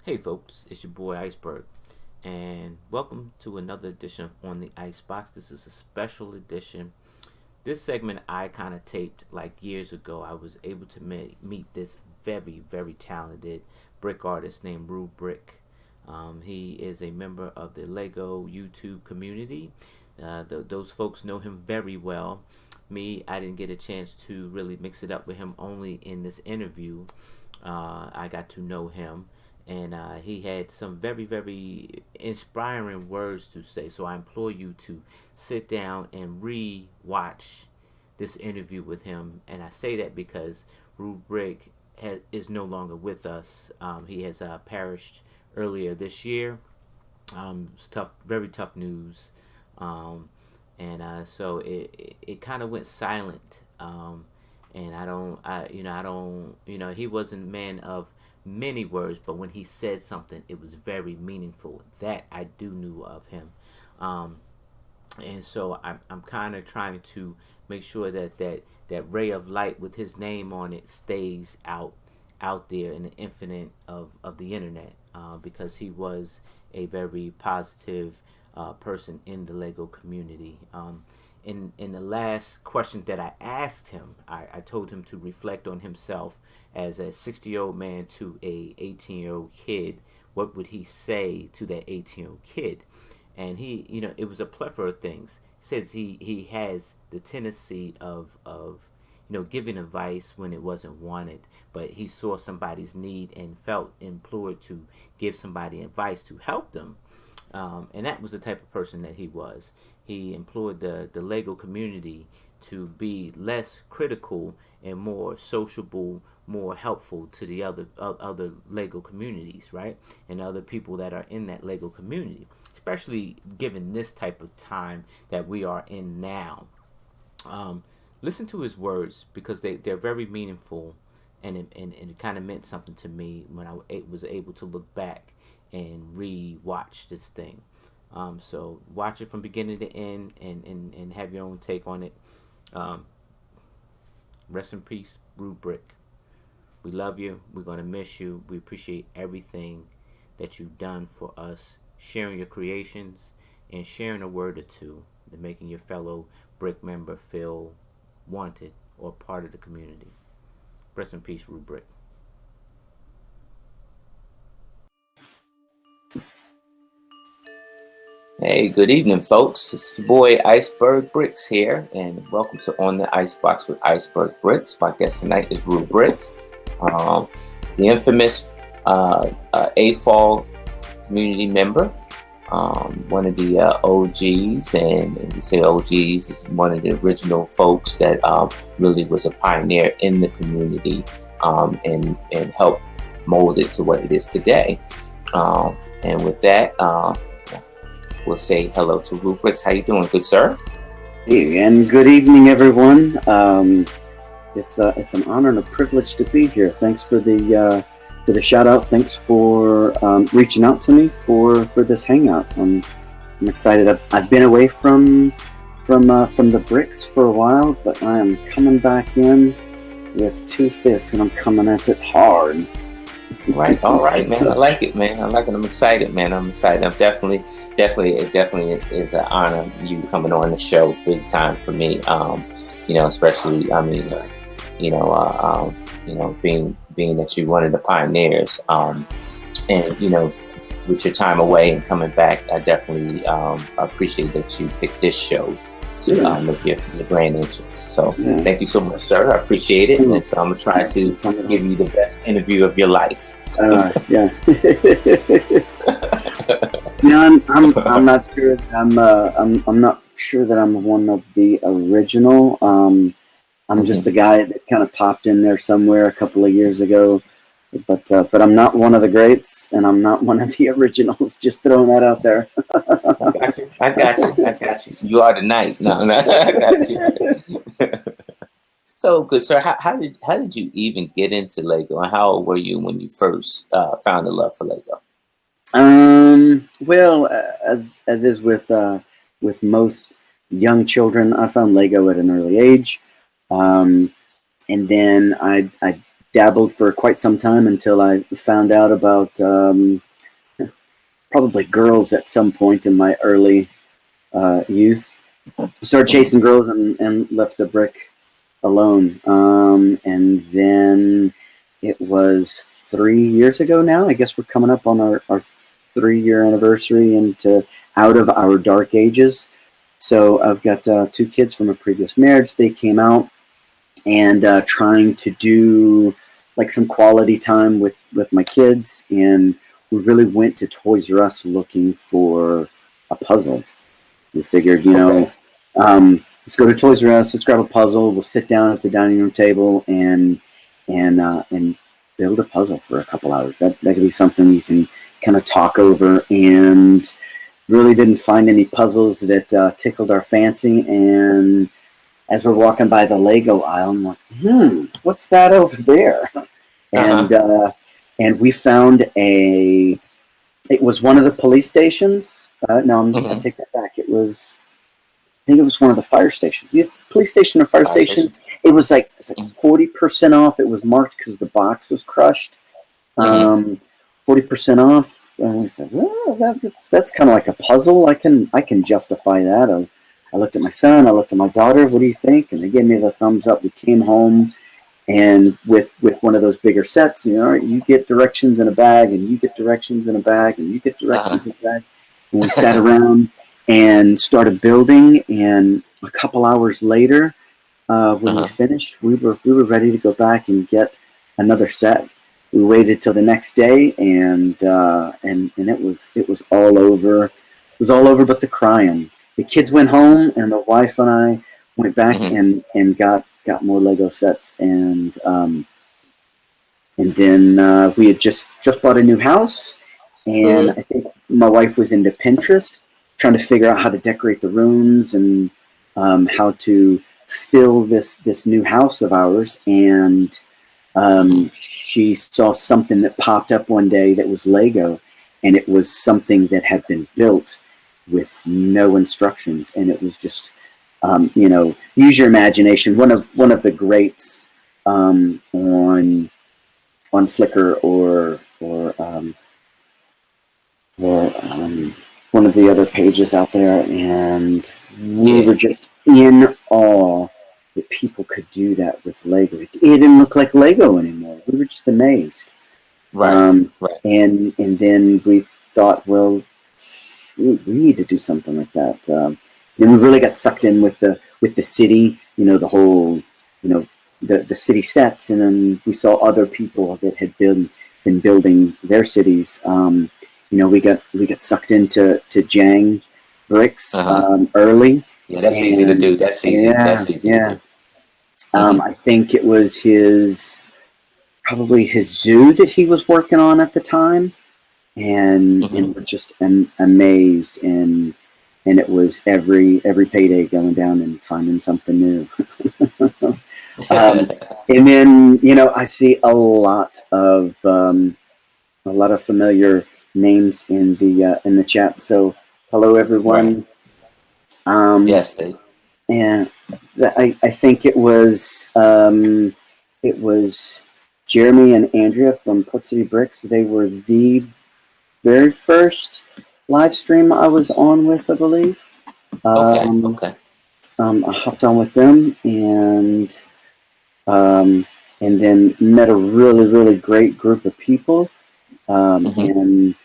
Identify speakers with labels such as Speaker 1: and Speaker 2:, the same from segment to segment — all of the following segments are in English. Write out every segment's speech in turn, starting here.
Speaker 1: Hey folks, it's your boy Iceberg, and welcome to another edition of On the Icebox. This is a special edition. This segment I kind of taped like years ago. I was able to meet this very talented brick artist named RuBrick. He is a member of the Lego YouTube community. Those folks know him very well. Me, I didn't get a chance to really mix it up with him only in this interview. I got to know him, and he had some very inspiring words to say. So I implore you to sit down and re-watch this interview with him. And I say that because RuBrick is no longer with us. He has perished earlier this year. It's tough, very tough news. So it kind of went silent. And he wasn't a man of many words, but when he said something, it was very meaningful. That I do knew of him. And so I'm kind of trying to make sure that ray of light with his name on it stays out there in the infinite of the internet, because he was a very positive person in the Lego community. In the last question that I asked him, I told him to reflect on himself as a 60-year-old man to a 18-year-old kid. What would he say to that 18-year-old kid? And it was a plethora of things. He says he has the tendency of giving advice when it wasn't wanted, but he saw somebody's need and felt implored to give somebody advice to help them. And that was the type of person that he was. He implored the Lego community to be less critical and more sociable, more helpful to the other Lego communities, right? And other people that are in that Lego community, especially given this type of time that we are in now. Listen to his words, because they're very meaningful, and it kind of meant something to me when I was able to look back and re-watch this thing. So watch it from beginning to end, and have your own take on it. Rest in peace, RuBrick. We love you. We're going to miss you. We appreciate everything that you've done for us, sharing your creations and sharing a word or two, and making your fellow brick member feel wanted or part of the community. Rest in peace, RuBrick. Hey, good evening, folks. It's your boy Iceberg Bricks here, and welcome to On the Icebox with Iceberg Bricks. My guest tonight is RuBrick. It's the infamous AFOL community member, one of the OGs, and we say OGs is one of the original folks that really was a pioneer in the community, and helped mold it to what it is today. And with that, we'll say hello to RuBricks. How you doing, good sir?
Speaker 2: Hey, and good evening, everyone. It's an honor and a privilege to be here. Thanks for the shout out. Thanks for reaching out to me for this hangout. I'm excited. I've been away from the bricks for a while, but I am coming back in with 2 fists, and I'm coming at it hard.
Speaker 1: Right, all right, man. I like it, man. I like it. I'm excited, man. I'm excited. I'm definitely is an honor you coming on the show, big time for me. Especially, being that you're one of the pioneers, and with your time away and coming back, I definitely appreciate that you picked this show to make your grand entrance. So thank you so much, sir. I appreciate it. And so I'm gonna try to give you the best interview of your life.
Speaker 2: Yeah. I'm not sure. I'm not sure that I'm one of the original. I'm just a guy that kind of popped in there somewhere a couple of years ago. But I'm not one of the greats, and I'm not one of the originals. Just throwing that out there.
Speaker 1: I got you. You are the knight. No, I got you. So, good sir, how did you even get into Lego, and how old were you when you first found the love for Lego?
Speaker 2: Well, as is with most young children, I found Lego at an early age, and then I dabbled for quite some time until I found out about probably girls at some point in my early youth. Started chasing girls and left the brick alone. And then it was 3 years ago now. I guess we're coming up on our 3-year anniversary into out of our dark ages. So I've got 2 kids from a previous marriage. They came out and trying to do like some quality time with my kids, and we really went to Toys R Us looking for a puzzle. We figured, let's go to Toys R Us, let's grab a puzzle, we'll sit down at the dining room table and build a puzzle for a couple hours. That could be something you can kind of talk over, and really didn't find any puzzles that tickled our fancy. And as we're walking by the Lego aisle, I'm like, what's that over there? And we found it was one of the police stations. No, I take that back. I think it was one of the fire stations. Yeah, police station or fire station. It was like 40% off. It was marked because the box was crushed. 40% off. And we said, well, that's kind of like a puzzle. I can justify that. I looked at my son. I looked at my daughter. What do you think? And they gave me the thumbs up. We came home, and with one of those bigger sets, you get directions in a bag, and you get directions in a bag, and you get directions in a bag. And we sat around and started building. And a couple hours later, when we finished, we were ready to go back and get another set. We waited till the next day, and it was all over. It was all over, but the crying. The kids went home, and the wife and I went back and got more Lego sets, and then we had just bought a new house, and I think my wife was into Pinterest, trying to figure out how to decorate the rooms and how to fill this new house of ours, and she saw something that popped up one day that was Lego, and it was something that had been built with no instructions, and it was just use your imagination. One of the greats on Flickr or one of the other pages out there, and we were just in awe that people could do that with Lego. It didn't look like Lego anymore. We were just amazed. And then we thought, well, we need to do something like that. Then we really got sucked in with the city, the whole, the city sets, and then we saw other people that had been building their cities. We got sucked into Jang bricks early.
Speaker 1: Yeah, that's easy to do. That's easy. That's easy to do.
Speaker 2: I think it was probably his zoo that he was working on at the time, and we're just amazed, and it was every payday going down and finding something new. And then I see a lot of familiar names in the chat. So hello everyone.
Speaker 1: Yes, Dave.
Speaker 2: And I think it was Jeremy and Andrea from Port City Bricks. They were the very first live stream I was on with, I believe.
Speaker 1: Okay.
Speaker 2: I hopped on with them, and then met a really, really great group of people, and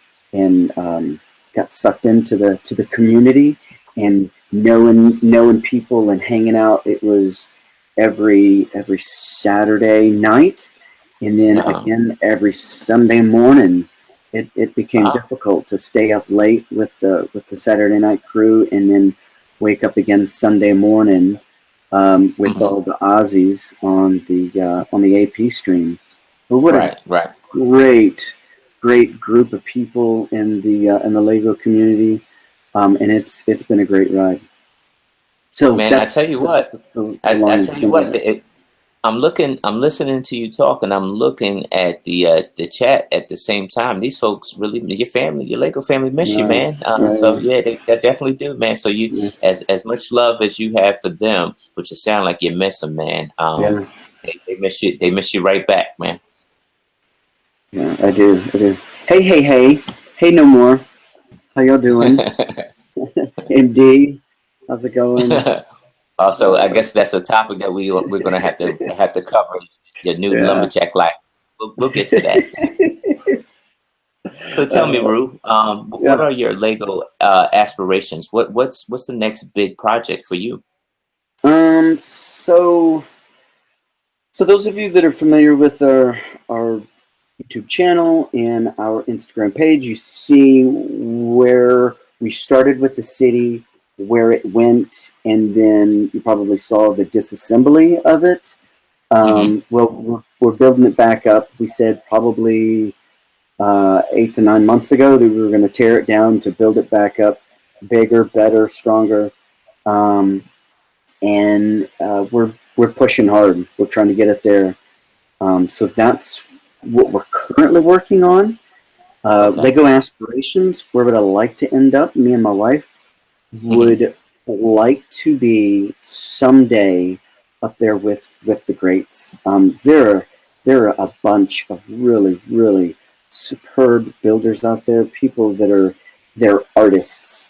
Speaker 2: got sucked into the community, and knowing people and hanging out. It was every Saturday night, and then again every Sunday morning. It became difficult to stay up late with the Saturday night crew, and then wake up again Sunday morning with all the Aussies on the AP stream. But what a great group of people in the Lego community, and it's been a great ride. So
Speaker 1: man, I tell you what, I'm listening to you talk, and I'm looking at the chat at the same time. These folks really, your Lego family miss you, man. So yeah, they definitely do, man. So you, as much love as you have for them, which it sound like you miss them, man. They miss you. They miss you right back, man.
Speaker 2: Yeah, I do. Hey, no more. How y'all doing? MD, how's it going?
Speaker 1: Also, I guess that's a topic that we're gonna have to cover. Your new
Speaker 2: Yeah.
Speaker 1: lumberjack life. We'll get to that. So tell me, Ru, what
Speaker 2: Yeah.
Speaker 1: are your Lego aspirations? What's the next big project for you?
Speaker 2: So those of you that are familiar with our YouTube channel and our Instagram page, you see where we started with the city, where it went, and then you probably saw the disassembly of it. Well, we're building it back up. We said probably 8 to 9 months ago that we were going to tear it down to build it back up, bigger, better, stronger, and we're pushing hard. We're trying to get it there. So that's what we're currently working on.
Speaker 1: Okay.
Speaker 2: Lego aspirations. Where would I like to end up? Me and my wife would like to be someday up there with the greats. There are a bunch of really superb builders out there. People that are they're artists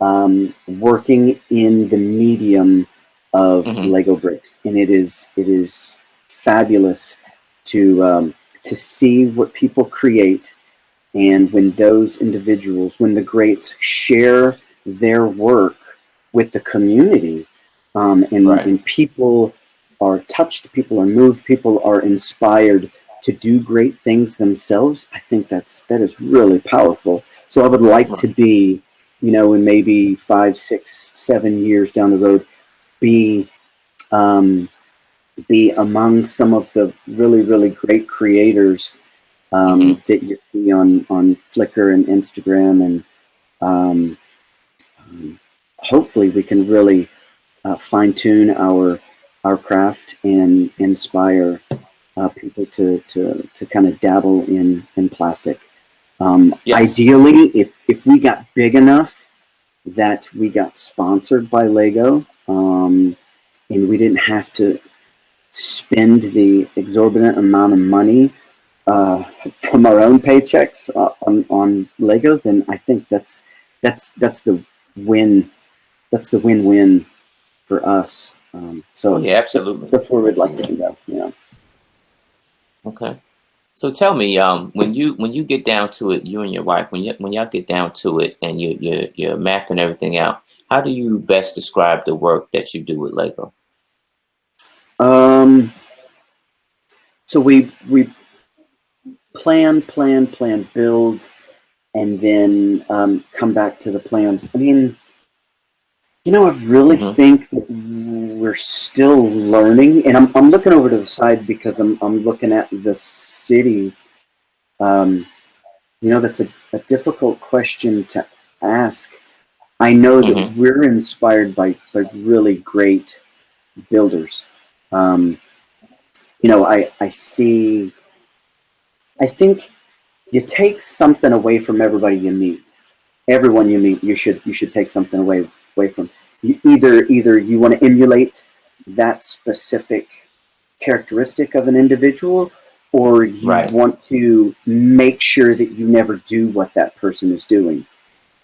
Speaker 2: working in the medium of Lego bricks, and it is fabulous to see what people create, and when those individuals, when the greats share their work with the community, and people are touched, people are moved, people are inspired to do great things themselves. I think that is really powerful. So I would like to be, in maybe 5, 6, 7 years down the road, be among some of the really great creators that you see on Flickr and Instagram, and hopefully we can really fine tune our craft and inspire people to kind of dabble in plastic. Ideally, if we got big enough that we got sponsored by Lego, and we didn't have to spend the exorbitant amount of money from our own paychecks on Lego, then I think that's the win. That's the win-win for us. So
Speaker 1: yeah, absolutely.
Speaker 2: That's where we'd like to go. Yeah.
Speaker 1: Okay. So tell me, when you get down to it, you and your wife, when y'all get down to it, and you're mapping everything out, how do you best describe the work that you do with Lego?
Speaker 2: So we plan, build, and then come back to the plans. I mean, I really think that we're still learning, and I'm looking over to the side because I'm looking at the city. That's a difficult question to ask. I know that we're inspired by really great builders. I see. I think you take something away from everybody you meet. Everyone you meet, you should take something away from. Either you want to emulate that specific characteristic of an individual, or you want to make sure that you never do what that person is doing.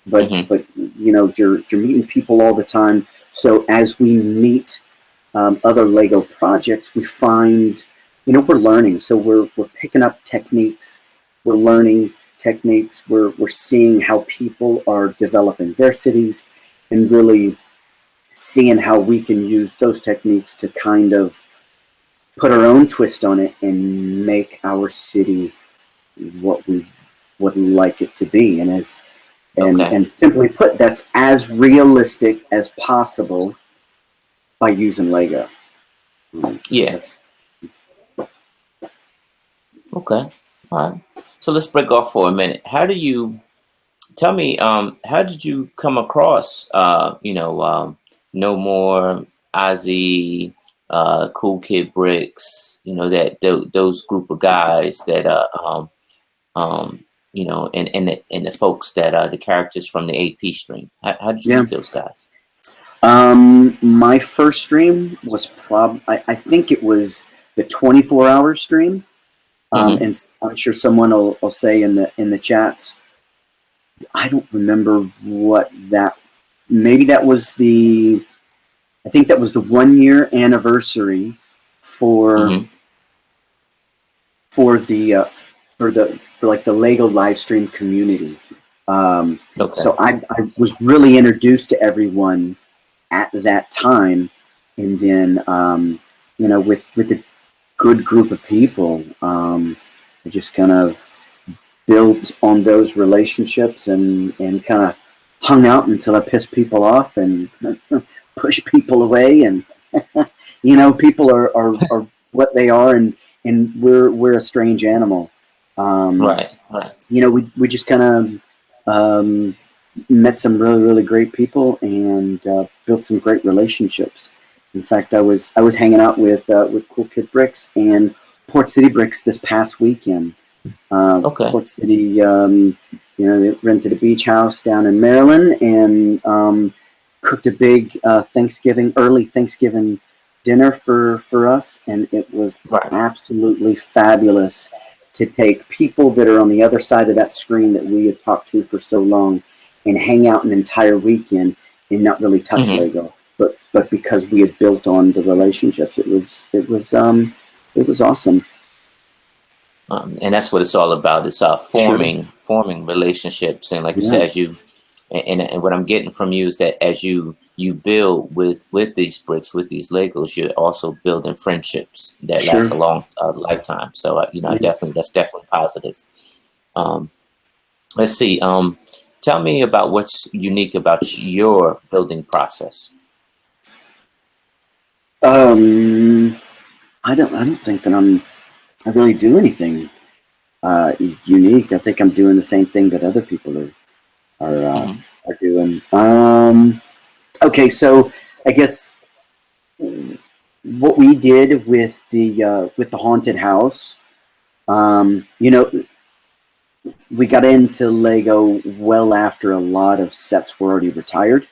Speaker 2: But you're meeting people all the time. So as we meet other Lego projects, we find we're learning. So we're picking up techniques. We're learning techniques. We're seeing how people are developing their cities, and really seeing how we can use those techniques to kind of put our own twist on it and make our city what we would like it to be. And simply put, that's as realistic as possible by using Lego.
Speaker 1: Okay. All right. So let's break off for a minute. How do you tell me? How did you come across? No More, Ozzy, Cool Kid Bricks. Those group of guys that and the folks that are the characters from the AP stream. How did you meet those guys?
Speaker 2: My first stream was I think it was the 24-hour stream.
Speaker 1: Mm-hmm.
Speaker 2: And I'm sure someone will say in the chats, I don't remember what that. Maybe that was I think that was the 1 year anniversary for
Speaker 1: Mm-hmm.
Speaker 2: for the for like the Lego live stream community.
Speaker 1: Okay.
Speaker 2: So I was really introduced to everyone at that time, and then with a good group of people, I just kind of built on those relationships and kind of hung out until I pissed people off and pushed people away. And people are what they are, and we're a strange animal.
Speaker 1: Right. Right.
Speaker 2: We just kind of met some really really great people and built some great relationships. In fact, I was hanging out with Cool Kid Bricks and Port City Bricks this past weekend.
Speaker 1: Okay.
Speaker 2: Port City, they rented a beach house down in Maryland and cooked a big early Thanksgiving dinner for us, and it was
Speaker 1: Right.
Speaker 2: absolutely fabulous to take people that are on the other side of that screen that we have talked to for so long and hang out an entire weekend and not really touch
Speaker 1: Mm-hmm.
Speaker 2: Lego, but because we had built on the relationships, it was awesome.
Speaker 1: And that's what it's all about. It's
Speaker 2: Sure.
Speaker 1: forming relationships, and like you
Speaker 2: Yeah.
Speaker 1: said, and what I'm getting from you is that as you build with these bricks, with these Legos, you're also building friendships that last
Speaker 2: Sure.
Speaker 1: a long lifetime. So
Speaker 2: Yeah.
Speaker 1: that's definitely positive. Um, let's see. Tell me about what's unique about your building process.
Speaker 2: I don't think that I really do anything unique. I think I'm doing the same thing that other people are
Speaker 1: Mm-hmm.
Speaker 2: are doing. Okay, so I guess what we did with the haunted house, you know, we got into Lego well after a lot of sets were already retired,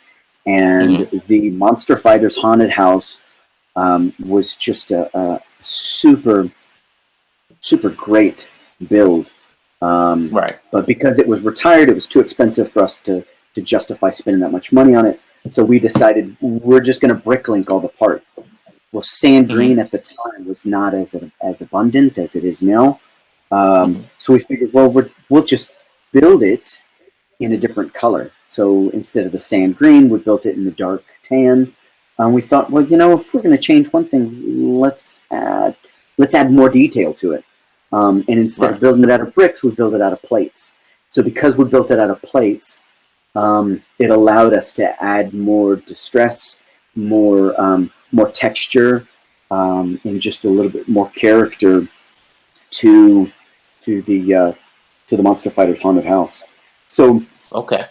Speaker 2: and
Speaker 1: Mm-hmm.
Speaker 2: the Monster Fighters haunted house was just a super super great build.
Speaker 1: Right.
Speaker 2: But because it was retired, it was too expensive for us to justify spending that much money on it. So we decided we're just going to bricklink all the parts. Well, sand
Speaker 1: Mm-hmm.
Speaker 2: green at the time was not as abundant as it is now.
Speaker 1: Mm-hmm.
Speaker 2: So we figured, well, we'll just build it in a different color. So instead of the sand green, we built it in the dark tan. We thought, well, if we're going to change one thing, let's add more detail to it. And instead of
Speaker 1: Right.
Speaker 2: building it out of bricks, we built it out of plates. So because we built it out of plates, it allowed us to add more distress, more texture, and just a little bit more character to to the Monster Fighters haunted house. So
Speaker 1: Okay.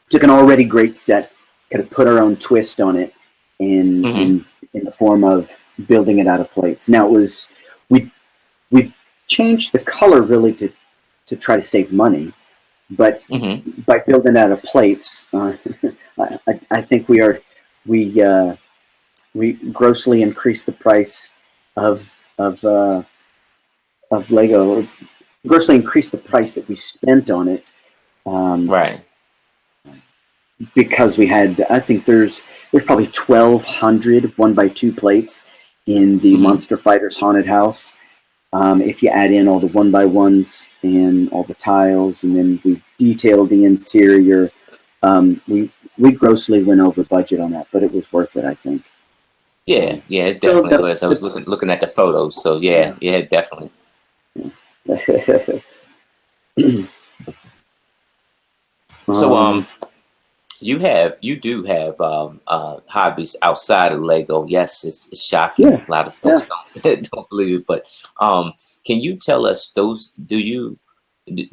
Speaker 2: took an already great set, kind of put our own twist on it in
Speaker 1: Mm-hmm.
Speaker 2: in the form of building it out of plates. Now we changed the color really to try to save money, but
Speaker 1: Mm-hmm.
Speaker 2: by building out of plates, I think we grossly increased the price of of uh, of Lego. Grossly increased the price that we spent on it. Um,
Speaker 1: Right.
Speaker 2: because we had, I think there's probably 1,200 1x2 plates in the
Speaker 1: Mm-hmm.
Speaker 2: Monster Fighters haunted house. If you add in all the 1x1s and all the tiles, and then we detailed the interior, we grossly went over budget on that, but it was worth it, I think.
Speaker 1: Yeah. Yeah. It
Speaker 2: So
Speaker 1: definitely
Speaker 2: that's
Speaker 1: was. I was looking at the photos. So yeah.
Speaker 2: yeah.
Speaker 1: Yeah. Definitely. So
Speaker 2: um,
Speaker 1: you do have hobbies outside of Lego. Yes, it's shocking.
Speaker 2: yeah,
Speaker 1: A lot of
Speaker 2: yeah.
Speaker 1: folks don't believe it, but can you tell us those?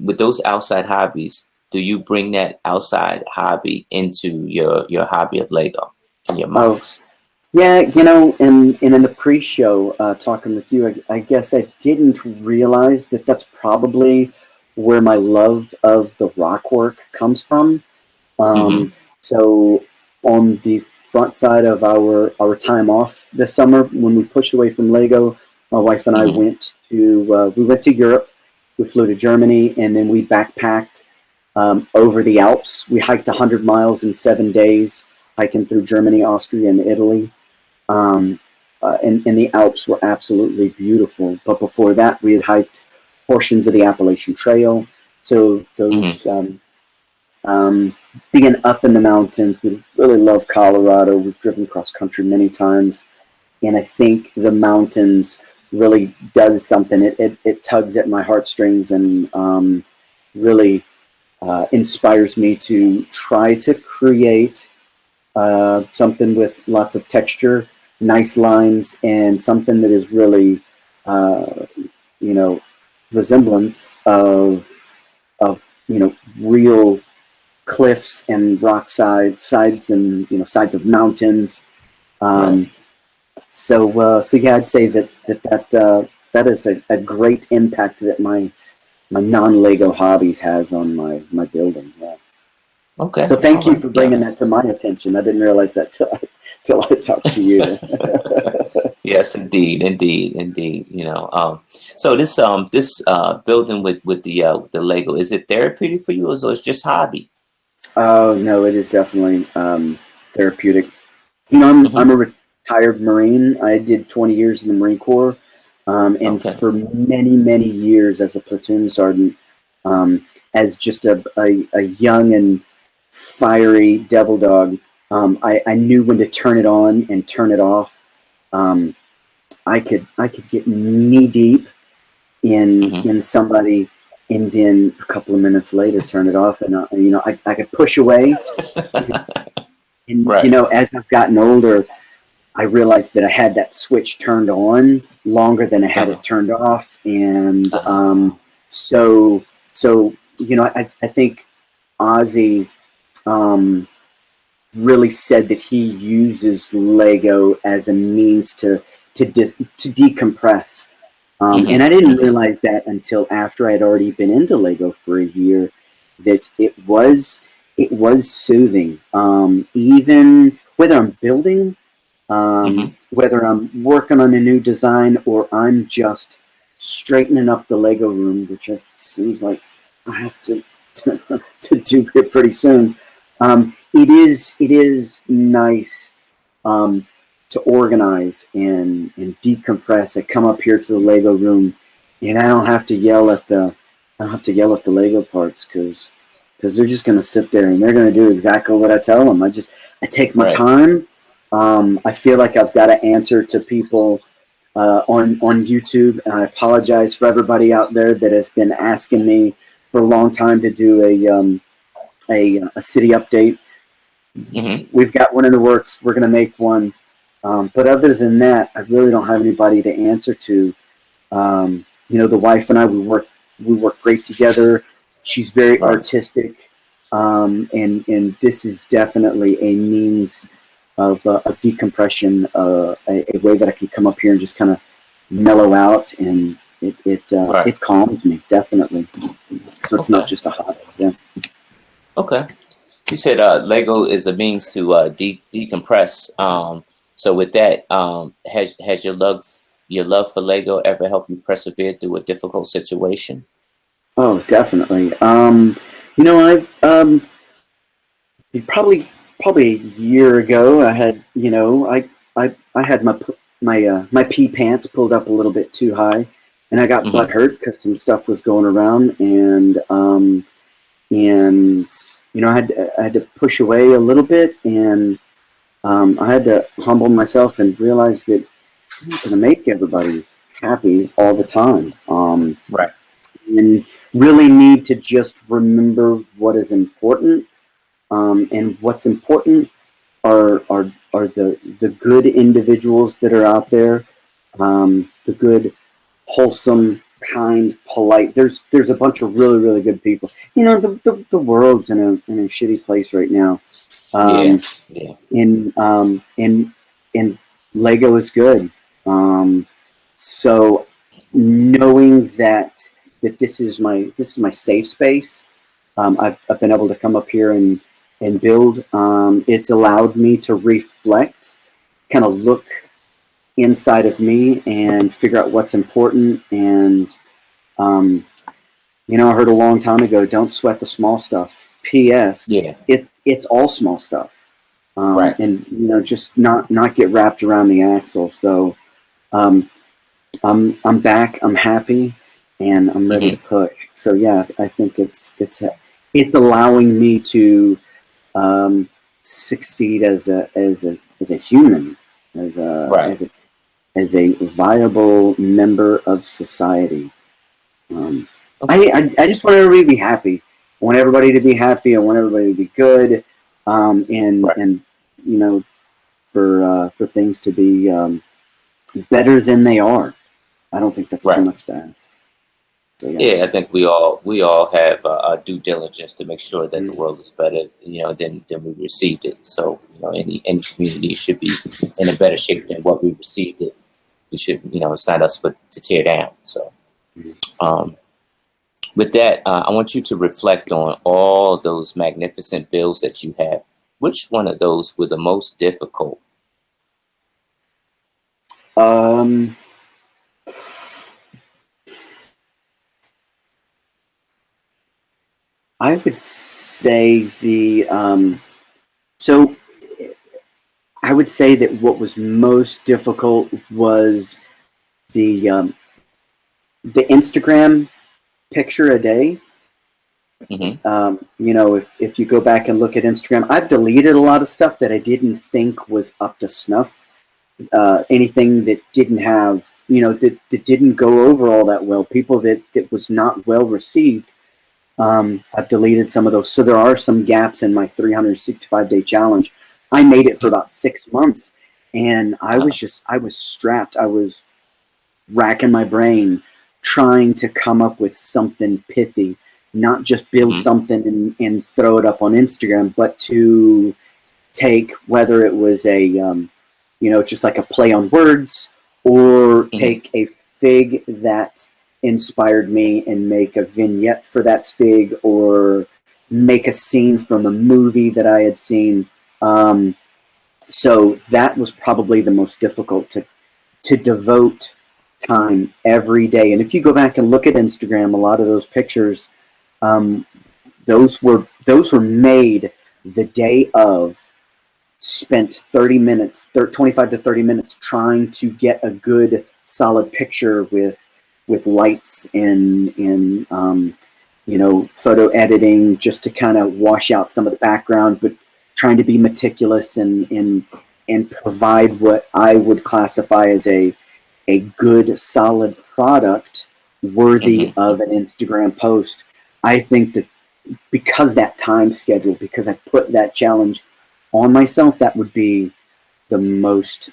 Speaker 1: With those outside hobbies, do you bring that outside hobby into your hobby of Lego and your
Speaker 2: Oh,
Speaker 1: MOCs?
Speaker 2: yeah. And in the pre-show talking with you, I guess I didn't realize that that's probably where my love of the rock work comes from.
Speaker 1: Mm-hmm.
Speaker 2: So on the front side of our time off this summer, when we pushed away from Lego, My wife and I
Speaker 1: Mm-hmm.
Speaker 2: went to Europe. We flew to Germany, and then we backpacked over the Alps. We hiked 100 miles in 7 days, hiking through Germany, Austria, and Italy. Um, and the Alps were absolutely beautiful. But before that, we had hiked portions of the Appalachian Trail. So
Speaker 1: Mm-hmm.
Speaker 2: those being up in the mountains, we really love Colorado. We've driven cross country many times, and I think the mountains really does something. It tugs at my heartstrings and really inspires me to try to create something with lots of texture, nice lines, and something that is really, uh, you know, resemblance of real cliffs and rock sides and sides of mountains.
Speaker 1: Right.
Speaker 2: Um, so yeah, I'd say that is a great impact that my non Lego hobbies has on my building. Yeah.
Speaker 1: Okay.
Speaker 2: So
Speaker 1: All
Speaker 2: thank you
Speaker 1: right.
Speaker 2: for
Speaker 1: Yeah.
Speaker 2: bringing that to my attention. I didn't realize that till I talked to you.
Speaker 1: Yes, indeed, indeed, indeed. So this building with the Lego, is it therapeutic for you, or is it just hobby?
Speaker 2: Oh no, it is definitely therapeutic. I'm
Speaker 1: Mm-hmm.
Speaker 2: a retired Marine. I did 20 years in the Marine Corps, and
Speaker 1: Okay.
Speaker 2: for many years as a platoon sergeant, um, as just a young and fiery devil dog. I knew when to turn it on and turn it off. Um, I could get knee deep
Speaker 1: Mm-hmm.
Speaker 2: in somebody, and then a couple of minutes later turn it off, and I could push away. And
Speaker 1: Right.
Speaker 2: as I've gotten older, I realized that I had that switch turned on longer than I had
Speaker 1: Uh-huh.
Speaker 2: it turned off, and
Speaker 1: Uh-huh.
Speaker 2: so I think Ozzy um, really said that he uses Lego as a means to decompress. And I
Speaker 1: Mm-hmm.
Speaker 2: didn't
Speaker 1: Mm-hmm.
Speaker 2: realize that until after I'd already been into Lego for a year, that it was soothing. Even whether I'm building,
Speaker 1: Mm-hmm.
Speaker 2: whether I'm working on a new design, or I'm just straightening up the Lego room, which seems like I have to do it pretty soon. It is nice to organize and decompress. I come up here to the Lego room, and I don't have to yell at the Lego parts because they're just going to sit there and they're going to do exactly what I tell them. I take my
Speaker 1: Right.
Speaker 2: time. I feel like I've got to answer to people on YouTube, and I apologize for everybody out there that has been asking me for a long time to do a city update.
Speaker 1: Mm-hmm.
Speaker 2: We've got one in the works. We're going to make one. But other than that, I really don't have anybody to answer to. The wife and I, we work great together. She's very
Speaker 1: Right.
Speaker 2: artistic, and this is definitely a means of decompression, a way that I can come up here and just kind of mellow out, and
Speaker 1: Right.
Speaker 2: it calms me definitely. So it's not
Speaker 1: Okay.
Speaker 2: just a hobby. Yeah.
Speaker 1: Okay. You said Lego is a means to decompress. So with that, has your love for Lego ever helped you persevere through a difficult situation?
Speaker 2: Oh, definitely. I probably a year ago, I had I had my pee pants pulled up a little bit too high, and I got butt
Speaker 1: Mm-hmm.
Speaker 2: hurt because some stuff was going around, and I had to push away a little bit, and I had to humble myself and realize that I'm not going to make everybody happy all the time,
Speaker 1: Right.
Speaker 2: and really need to just remember what is important, and what's important are the good individuals that are out there, the good, wholesome, kind, polite. There's a bunch of really good people. The world's in a shitty place right now.
Speaker 1: Yeah.
Speaker 2: Um,
Speaker 1: Yeah.
Speaker 2: and Lego is good. So knowing that this is my safe space, I've been able to come up here and build. It's allowed me to reflect, kind of look inside of me and figure out what's important. And you know, I heard a long time ago, don't sweat the small stuff. P.S.
Speaker 1: Yeah.
Speaker 2: It's all small stuff.
Speaker 1: Right.
Speaker 2: And you know, just not get wrapped around the axle. So I'm back. I'm happy, and I'm ready to push. So yeah, I think it's allowing me to succeed as a human, as a viable member of society. I just want everybody to be happy. I want everybody to be happy. I want everybody to be good, and you know, for things to be better than they are. I don't think that's too much to ask. So,
Speaker 1: yeah, I think we all have our due diligence to make sure that the world is better, you know, than we received it. So, you know, any community should be in a better shape than what we received it. We should, you know, it's not us to tear down. So, with that, I want you to reflect on all those magnificent bills that you have. Which one of those were the most difficult?
Speaker 2: I would say so I would say that what was most difficult was the Instagram picture a day. You know, if you go back and look at Instagram, I've deleted a lot of stuff that I didn't think was up to snuff. Anything that didn't have, you know, that didn't go over all that well, people that was not well received. I've deleted some of those. So there are some gaps in my 365-day challenge. I made it for about 6 months, and I was strapped. I was racking my brain trying to come up with something pithy, not just build something and throw it up on Instagram, but to take, whether it was a, you know, just like a play on words, or take a fig that inspired me and make a vignette for that fig, or make a scene from a movie that I had seen. So that was probably the most difficult, to devote time every day. And if you go back and look at Instagram, a lot of those pictures, those were made the day of, spent 30 minutes, 25 to 30 minutes trying to get a good solid picture with lights and you know, photo editing, just to kind of wash out some of the background, but trying to be meticulous and provide what I would classify as a good solid product worthy of an Instagram post. I think that because that time schedule, because I put that challenge on myself, that would be the most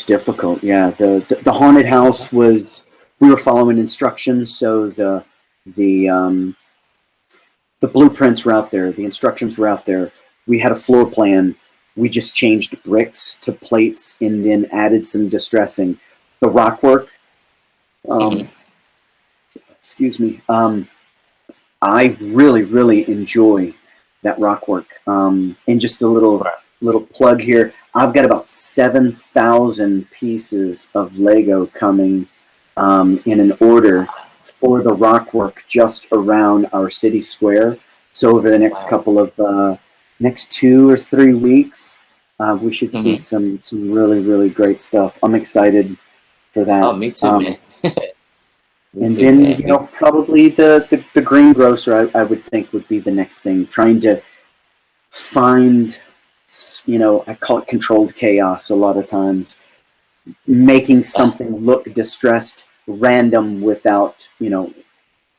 Speaker 2: difficult. Yeah, the haunted house was, we were following instructions, so the blueprints were out there, the instructions were out there. We had a floor plan. We just changed bricks to plates and then added some distressing. The rock work, excuse me, I really enjoy that rock work. And just a little plug here, I've got about 7,000 pieces of Lego coming in an order for the rock work just around our city square. So over the next couple of next 2 or 3 weeks, we should see some really great stuff. I'm excited for that.
Speaker 1: Oh, me too, man.
Speaker 2: And then, you know, probably the greengrocer, I would think, would be the next thing. Trying to find, you know, I call it controlled chaos a lot of times. Making something look distressed, random, without, you know,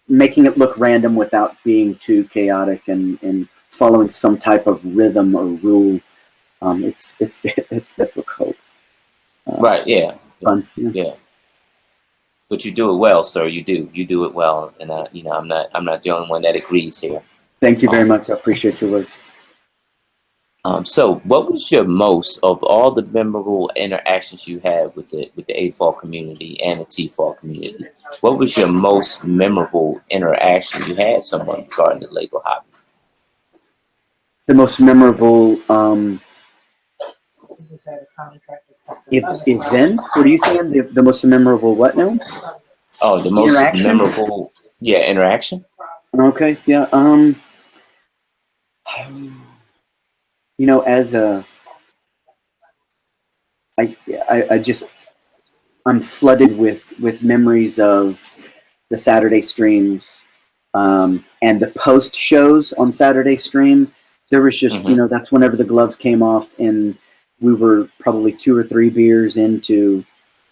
Speaker 2: making it look random without being too chaotic, and following some type of rhythm or rule. It's difficult.
Speaker 1: Right, yeah.
Speaker 2: Fun.
Speaker 1: Yeah. But you do it well, sir. You do it well, and you know, I'm not the only one that agrees here.
Speaker 2: Thank you very much. I appreciate your words.
Speaker 1: So, what was your most, of all the memorable interactions you had with the AFOL community and the TFOL community? What was your most memorable interaction you had someone regarding the Lego hobby?
Speaker 2: The most memorable. Event? What are you saying? The most memorable what now?
Speaker 3: Oh, the most
Speaker 2: Interaction?
Speaker 3: memorable, yeah, interaction.
Speaker 2: Okay, yeah. You know, as a, I just, I'm flooded with memories of the Saturday streams, and the post shows on Saturday stream. There was just, you know, that's whenever the gloves came off, and we were probably 2 or 3 beers into,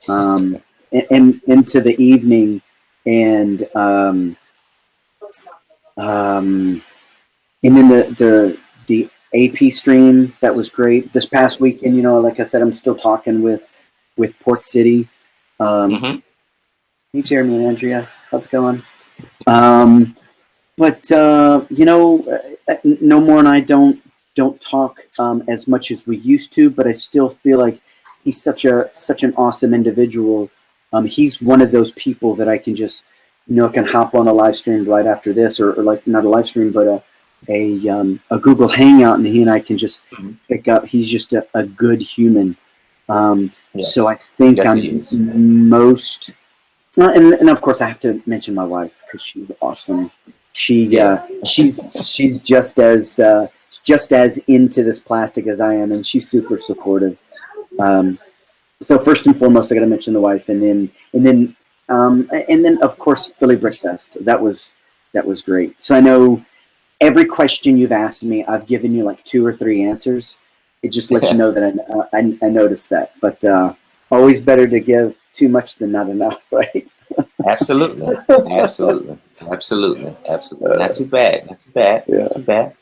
Speaker 2: into the evening, and and then the AP stream, that was great. This past weekend, you know, like I said, I'm still talking with Port City. Hey, Jeremy and Andrea, how's it going? But you know, No More and I don't talk as much as we used to, but I still feel like he's such an awesome individual. He's one of those people that I can just, you know, can hop on a live stream right after this, or like not a live stream, but a Google Hangout, and he and I can just pick up. He's just a good human.
Speaker 3: Yes.
Speaker 2: So I think
Speaker 3: Yes,
Speaker 2: I'm
Speaker 3: he is.
Speaker 2: most, and of course I have to mention my wife because she's awesome. She's just as into this plastic as I am, and she's super supportive. So first and foremost, I got to mention the wife, and then of course Philly Brick Fest. That was great. So I know every question you've asked me, I've given you like 2 or 3 answers. It just lets you know that I noticed that. But always better to give too much than not enough, right?
Speaker 3: Absolutely. Not too bad.
Speaker 2: Yeah.
Speaker 3: Not too bad.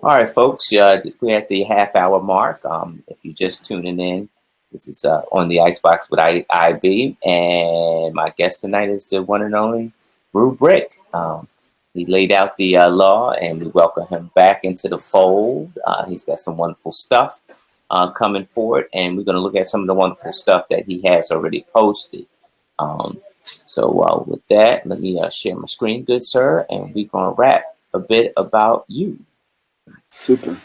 Speaker 3: All right, folks. We're at the half-hour mark. If you're just tuning in, this is on the Icebox with IB, and my guest tonight is the one and only RuBrick. He laid out the law, and we welcome him back into the fold. He's got some wonderful stuff coming forward, and we're going to look at some of the wonderful stuff that he has already posted. So with that, let me share my screen, good sir, and we're going to rap a bit about you.
Speaker 2: Super.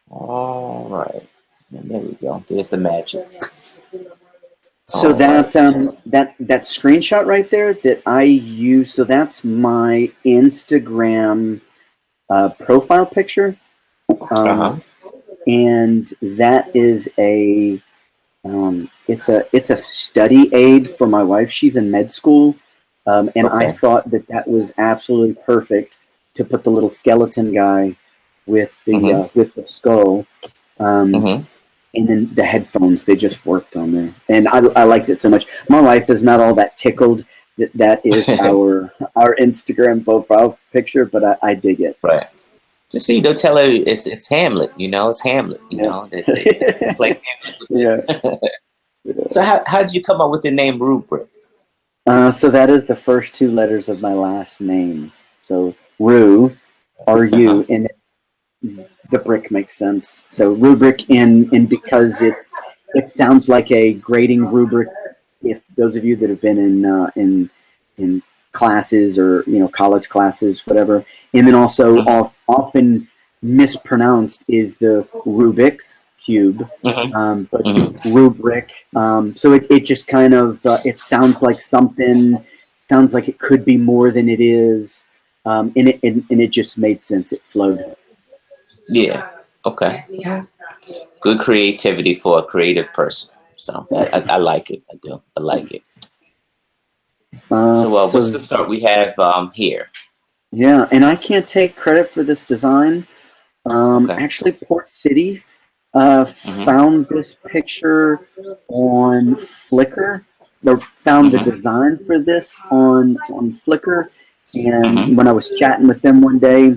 Speaker 3: All right. And there we go. There's the magic.
Speaker 2: So that screenshot right there that I use, so that's my Instagram profile picture, and that is it's a study aid for my wife. She's in med school, and I thought that was absolutely perfect to put the little skeleton guy with the skull. And then the headphones, they just worked on there. And I liked it so much. My wife is not all that tickled that is our Instagram profile picture, but I dig it.
Speaker 3: Right. Just so you don't tell her it's Hamlet, you know, it's Hamlet, you know. They play Hamlet. Yeah. So how did you come up with the name RuBrick?
Speaker 2: So that is the first 2 letters of my last name. So Ru, R-U, and the brick makes sense. So RuBrick, and because it sounds like a grading rubric. If those of you that have been in classes, or you know, college classes, whatever, and then also often mispronounced is the Rubik's cube, but RuBrick. So it just kind of it sounds like it could be more than it is, and it just made sense. It flowed.
Speaker 3: Yeah. Okay. Good creativity for a creative person. So I like it. I do. I like it. So what's the start we have here?
Speaker 2: Yeah, and I can't take credit for this design. Actually, Port City found this picture on Flickr. They found the design for this on Flickr, and when I was chatting with them one day,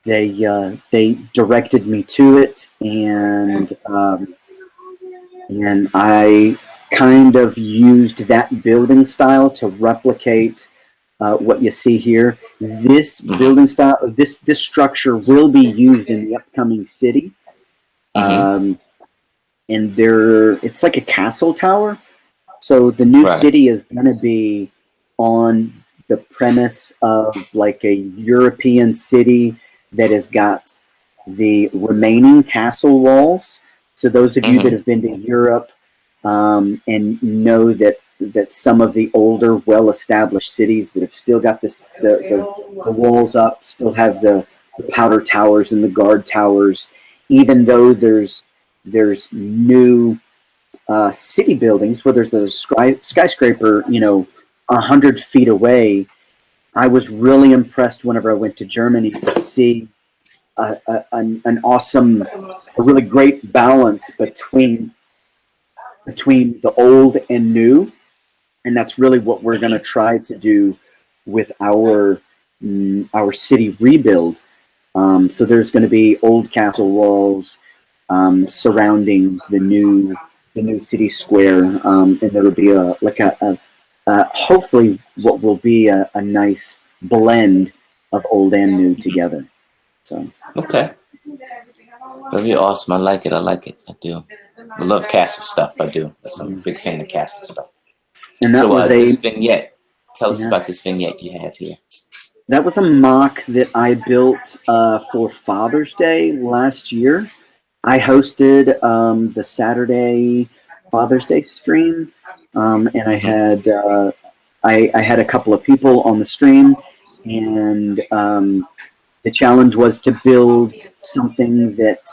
Speaker 2: they directed me to it, and I kind of used that building style to replicate what you see here. This building style, this structure will be used in the upcoming city. and it's like a castle tower. So the new
Speaker 3: Right.
Speaker 2: city is going to be on the premise of like a European city that has got the remaining castle walls. So those of you that have been to Europe and know that some of the older, well-established cities that have still got the walls up, still have the powder towers and the guard towers, even though there's new city buildings where there's a skyscraper, 100 feet away. I was really impressed whenever I went to Germany to see an awesome, a really great balance between the old and new, and that's really what we're going to try to do with our city rebuild. So there's going to be old castle walls surrounding the new city square, and there will be hopefully what will be a nice blend of old and new together. So
Speaker 3: Okay. Very awesome. I like it. I do. I love castle stuff. I do. I'm a big fan of castle stuff.
Speaker 2: And that was
Speaker 3: this vignette. Tell us about this vignette you have here.
Speaker 2: That was a mock that I built for Father's Day last year. I hosted the Saturday Father's Day stream, and I had I had a couple of people on the stream, and the challenge was to build something that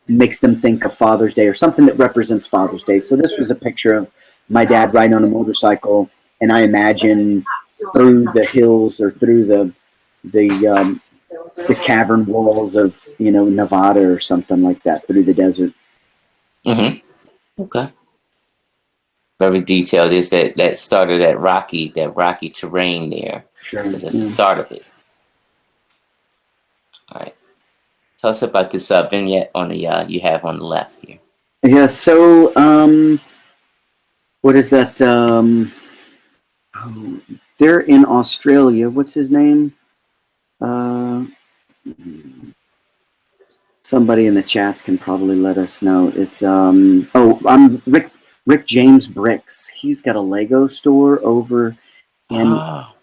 Speaker 2: makes them think of Father's Day, or something that represents Father's Day. So this was a picture of my dad riding on a motorcycle, and I imagine through the hills or through the cavern walls of Nevada or something like that, through the desert.
Speaker 3: Okay. Very detailed. Is that started that rocky terrain there?
Speaker 2: Sure.
Speaker 3: So that's the start of it. All right. Tell us about this vignette on the you have on the left here.
Speaker 2: Yeah. So what is that? They're in Australia. What's his name? Somebody in the chats can probably let us know. It's I'm Rick James Bricks. He's got a Lego store over in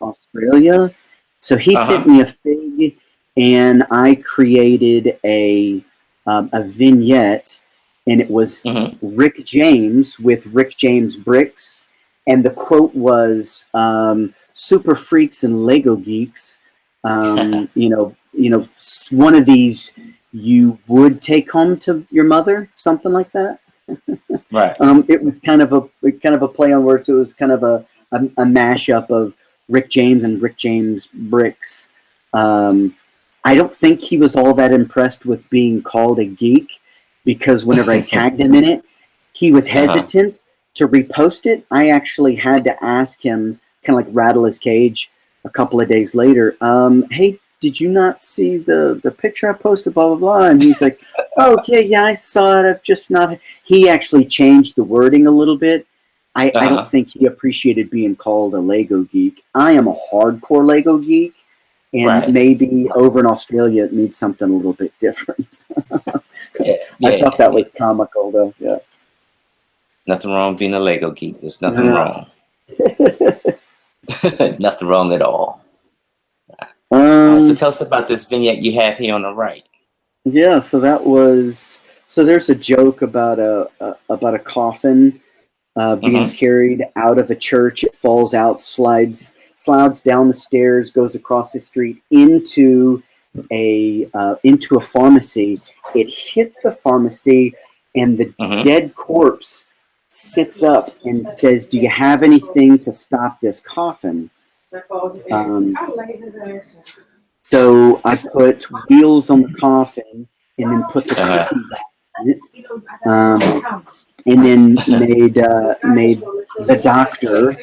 Speaker 2: Australia. So he sent me a fig, and I created a vignette, and it was Rick James with Rick James Bricks, and the quote was "Super freaks and Lego geeks. One of these you would take home to your mother," something like that.
Speaker 3: Right.
Speaker 2: It was kind of a play on words. It was kind of a mashup of Rick James and Rick James Bricks. I don't think he was all that impressed with being called a geek, because whenever I tagged him in it, he was hesitant to repost it. I actually had to ask him, kind of like rattle his cage a couple of days later, hey, did you not see the picture I posted, blah, blah, blah? And he's like, oh, okay, yeah, I saw it. I've just not. He actually changed the wording a little bit. I don't think he appreciated being called a Lego geek. I am a hardcore Lego geek, and maybe over in Australia it needs something a little bit different. I thought that was comical, though. Yeah.
Speaker 3: Nothing wrong with being a Lego geek. There's nothing wrong. Nothing wrong at all. So tell us about this vignette you have here on the right.
Speaker 2: Yeah, so there's a joke about a coffin being carried out of a church. It falls out, slides down the stairs, goes across the street into a pharmacy. It hits the pharmacy, and the dead corpse sits up and says, "Do you have anything to stop this coffin?" So I put wheels on the coffin, and then put the coffin back in it, and then made the doctor.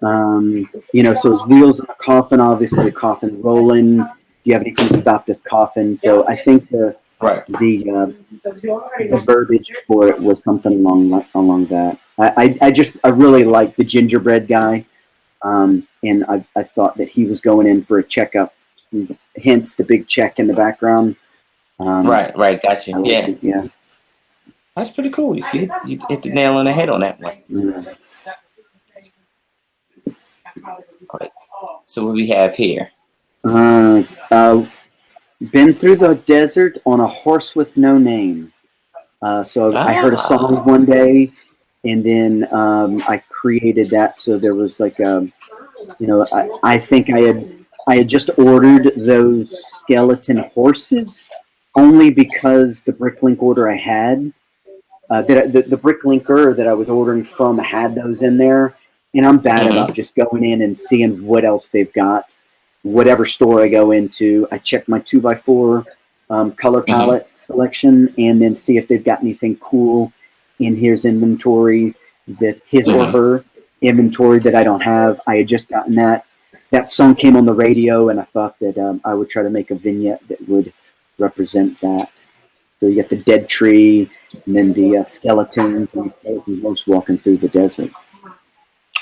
Speaker 2: So it's wheels on the coffin. Obviously, the coffin rolling. Do you have anything to stop this coffin? So I think the verbiage for it was something along that. I really like the gingerbread guy, and I thought that he was going in for a checkup. Hence the big check in the background.
Speaker 3: Right, gotcha. Yeah. That's pretty cool. You hit the nail on the head on that one.
Speaker 2: Yeah.
Speaker 3: All right. So what we have here?
Speaker 2: Been through the desert on a horse with no name. So I heard a song one day, and then I created that. So there was like I think I had just ordered those skeleton horses only because the Bricklink order I had, the Bricklinker that I was ordering from had those in there. And I'm bad about just going in and seeing what else they've got. Whatever store I go into, I check my 2x4 color palette selection and then see if they've got anything cool in his inventory, that his or her inventory that I don't have. I had just gotten that. That song came on the radio, and I thought that I would try to make a vignette that would represent that. So you get the dead tree, and then the skeletons, and the skeletons walking through the desert.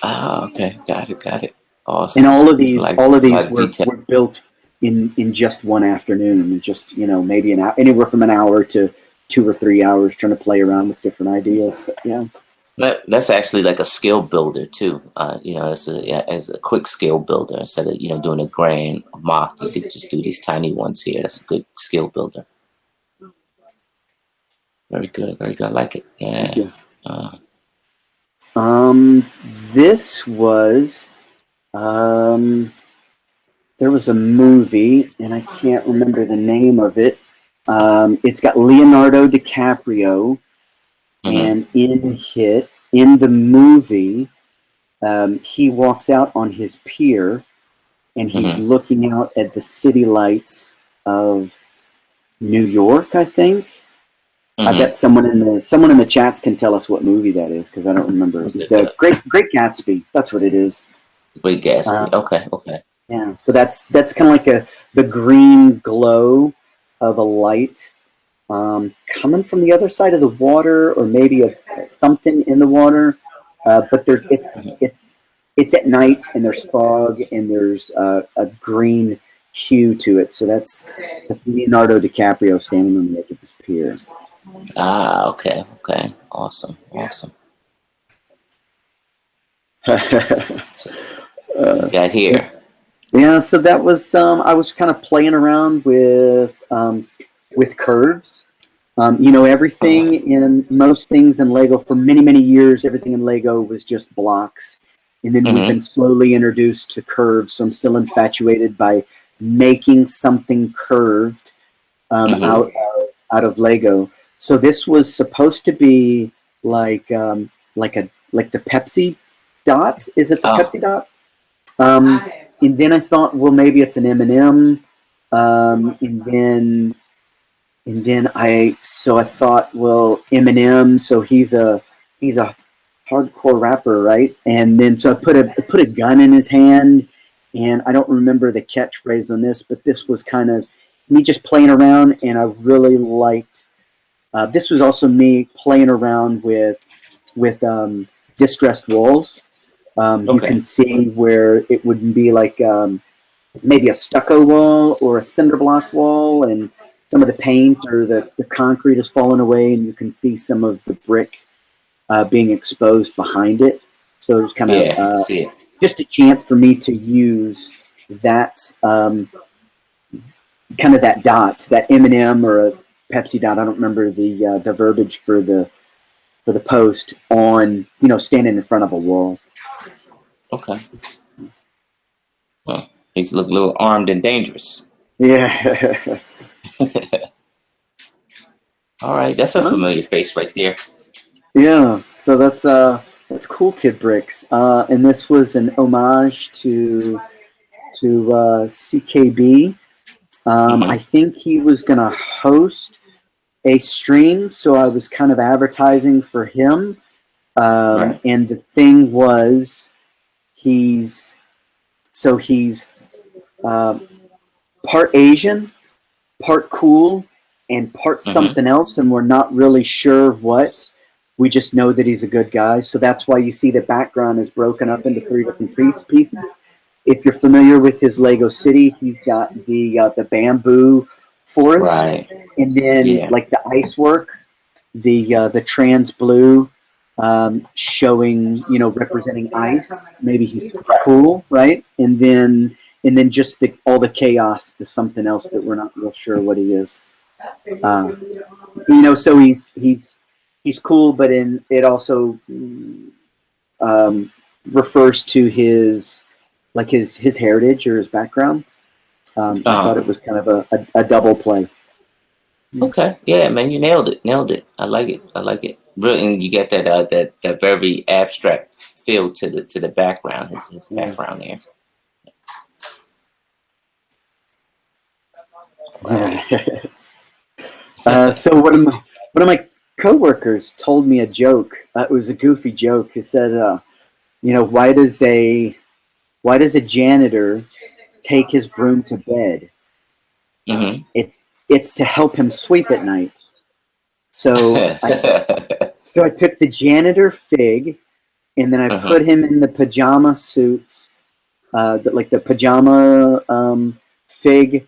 Speaker 3: Ah, okay, got it. Awesome.
Speaker 2: And all of these were built in just one afternoon, and just maybe an hour, anywhere from an hour to 2 or 3 hours, trying to play around with different ideas. But yeah.
Speaker 3: That's actually like a skill builder too. As a quick skill builder, instead of doing a grand mock, you could just do these tiny ones here. That's a good skill builder. Very good. I like it. Yeah.
Speaker 2: Thank you. This was there was a movie, and I can't remember the name of it. It's got Leonardo DiCaprio. And in the movie, he walks out on his pier, and he's looking out at the city lights of New York, I think. I bet someone in the chats can tell us what movie that is, because I don't remember. It's the Great Gatsby. That's what it is.
Speaker 3: Great Gatsby. Okay.
Speaker 2: Yeah. So that's kind of like the green glow of a light. Coming from the other side of the water, or maybe something in the water, but it's at night, and there's fog, and there's a green hue to it. So that's Leonardo DiCaprio standing on the edge of his pier.
Speaker 3: Ah, okay, awesome. Got here.
Speaker 2: Yeah, so that was I was kind of playing around with curves. Everything in most things in Lego for many years, everything in Lego was just blocks, and then we've been slowly introduced to curves. So I'm still infatuated by making something curved out of Lego. So this was supposed to be like the Pepsi dot. Is it the Pepsi dot? And then I thought, well, maybe it's an M&M. And then I thought, well, Eminem, so he's a hardcore rapper, right? And then so I put a gun in his hand, and I don't remember the catchphrase on this, but this was kind of me just playing around, and I really liked. This was also me playing around with distressed walls. You can see where it would be like maybe a stucco wall or a cinder block wall, and some of the paint or the concrete has fallen away, and you can see some of the brick being exposed behind it. So it was kind of just a chance for me to use that kind of that dot, that M&M or a Pepsi dot. I don't remember the verbiage for the post on standing in front of a wall.
Speaker 3: Okay. Well, he's look a little armed and dangerous.
Speaker 2: Yeah.
Speaker 3: All right, that's a familiar face right there.
Speaker 2: Yeah, so that's Cool Kid Bricks, and this was an homage to CKB. I think he was gonna host a stream, so I was kind of advertising for him. And the thing was, he's part Asian, part cool, and part something else, and we're not really sure what. We just know that he's a good guy, so that's why you see the background is broken up into 3 different pieces. If you're familiar with his Lego City, he's got the bamboo forest, and then like the ice work the trans blue, showing, representing ice. Maybe he's cool, right? And then just all the chaos, the something else that we're not real sure what he is. So he's cool, but it also refers to his heritage or his background. I thought it was kind of a double play.
Speaker 3: Okay, yeah, man, you nailed it. I like it. Really, and you get that very abstract feel to the background, his background there.
Speaker 2: So one of my coworkers told me a joke. It was a goofy joke. He said, why does a janitor take his broom to bed?
Speaker 3: Mm-hmm.
Speaker 2: It's to help him sweep at night. So I took the janitor fig, and then I put him in the pajama suits, the pajama fig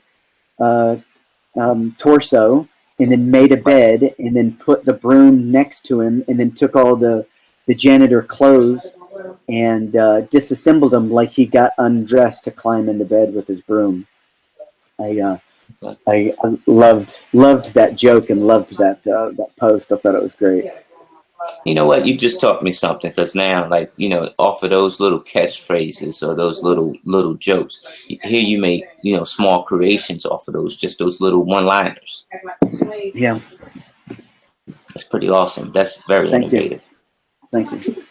Speaker 2: torso, and then made a bed, and then put the broom next to him, and then took all the janitor clothes and disassembled them like he got undressed to climb into bed with his broom. I loved that joke and loved that post. I thought it was great.
Speaker 3: You know what? You just taught me something, because now, off of those little catchphrases or those little jokes, here you make small creations off of those little one-liners.
Speaker 2: Yeah,
Speaker 3: that's pretty awesome. That's very innovative.
Speaker 2: Thank you.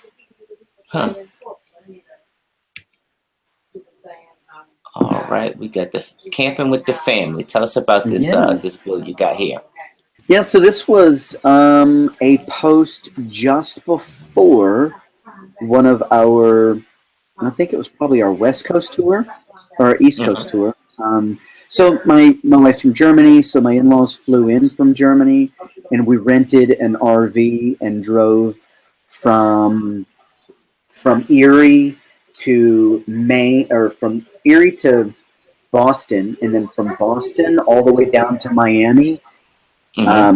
Speaker 3: Huh. All right, we got the camping with the family. Tell us about this this bill you got here.
Speaker 2: Yeah, so this was a post just before one of our, I think it was probably our West Coast tour or our East Coast tour. So my wife's from Germany, so my in-laws flew in from Germany, and we rented an RV and drove from Erie to Maine, or from Erie to Boston, and then from Boston all the way down to Miami,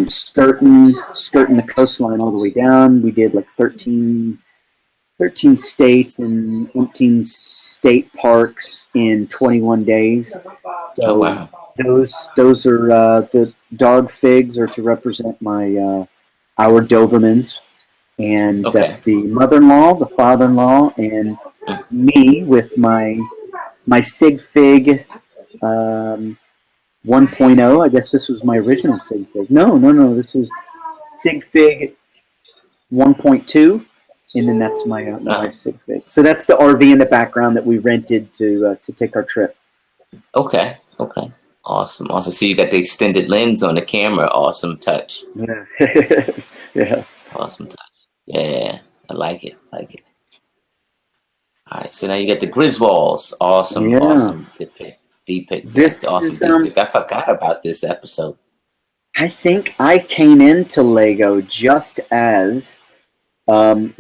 Speaker 2: skirting the coastline all the way down. We did like 13 states and 18 state parks in 21 days. So
Speaker 3: oh, wow.
Speaker 2: Those are the dog figs are to represent our Dobermans. And that's the mother-in-law, the father-in-law, and me with my Sig Fig 1.0. I guess this was my original Sig Fig. No. This was Sig Fig 1.2, and then that's my wife's Sig Fig. So that's the RV in the background that we rented to take our trip.
Speaker 3: Okay. Awesome. So you got the extended lens on the camera. Awesome touch.
Speaker 2: Yeah. Yeah.
Speaker 3: Awesome touch. Yeah, I like it. All right, so now you got the Griswolds. Awesome. Depict.
Speaker 2: This
Speaker 3: awesome
Speaker 2: is,
Speaker 3: depict. I forgot about this episode.
Speaker 2: I think I came into Lego just as the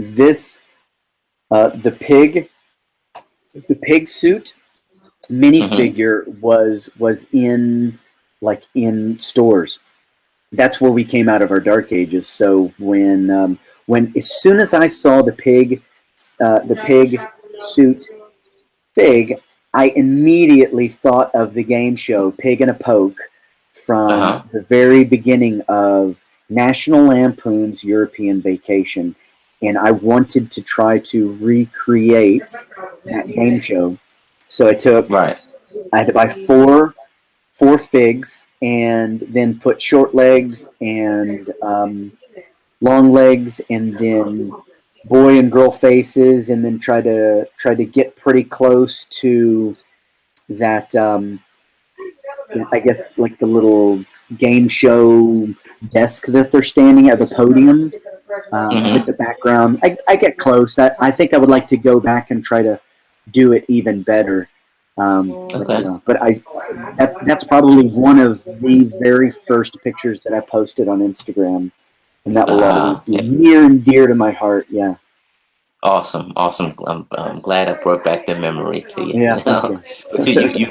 Speaker 2: pig suit minifigure was in stores. That's where we came out of our dark ages. So when as soon as I saw the pig suit fig, I immediately thought of the game show Pig and a Poke from the very beginning of National Lampoon's European Vacation, and I wanted to try to recreate that game show. So I had to buy four figs, and then put short legs and long legs, and then boy and girl faces, and then try to get pretty close to that. I guess like the little game show desk that they're standing at, the podium with the background. I get close. I think I would like to go back and try to do it even better. But that's probably one of the very first pictures that I posted on Instagram, and that will be near and dear to my heart. Yeah.
Speaker 3: Awesome. I'm glad I brought back the memory to you.
Speaker 2: Yeah.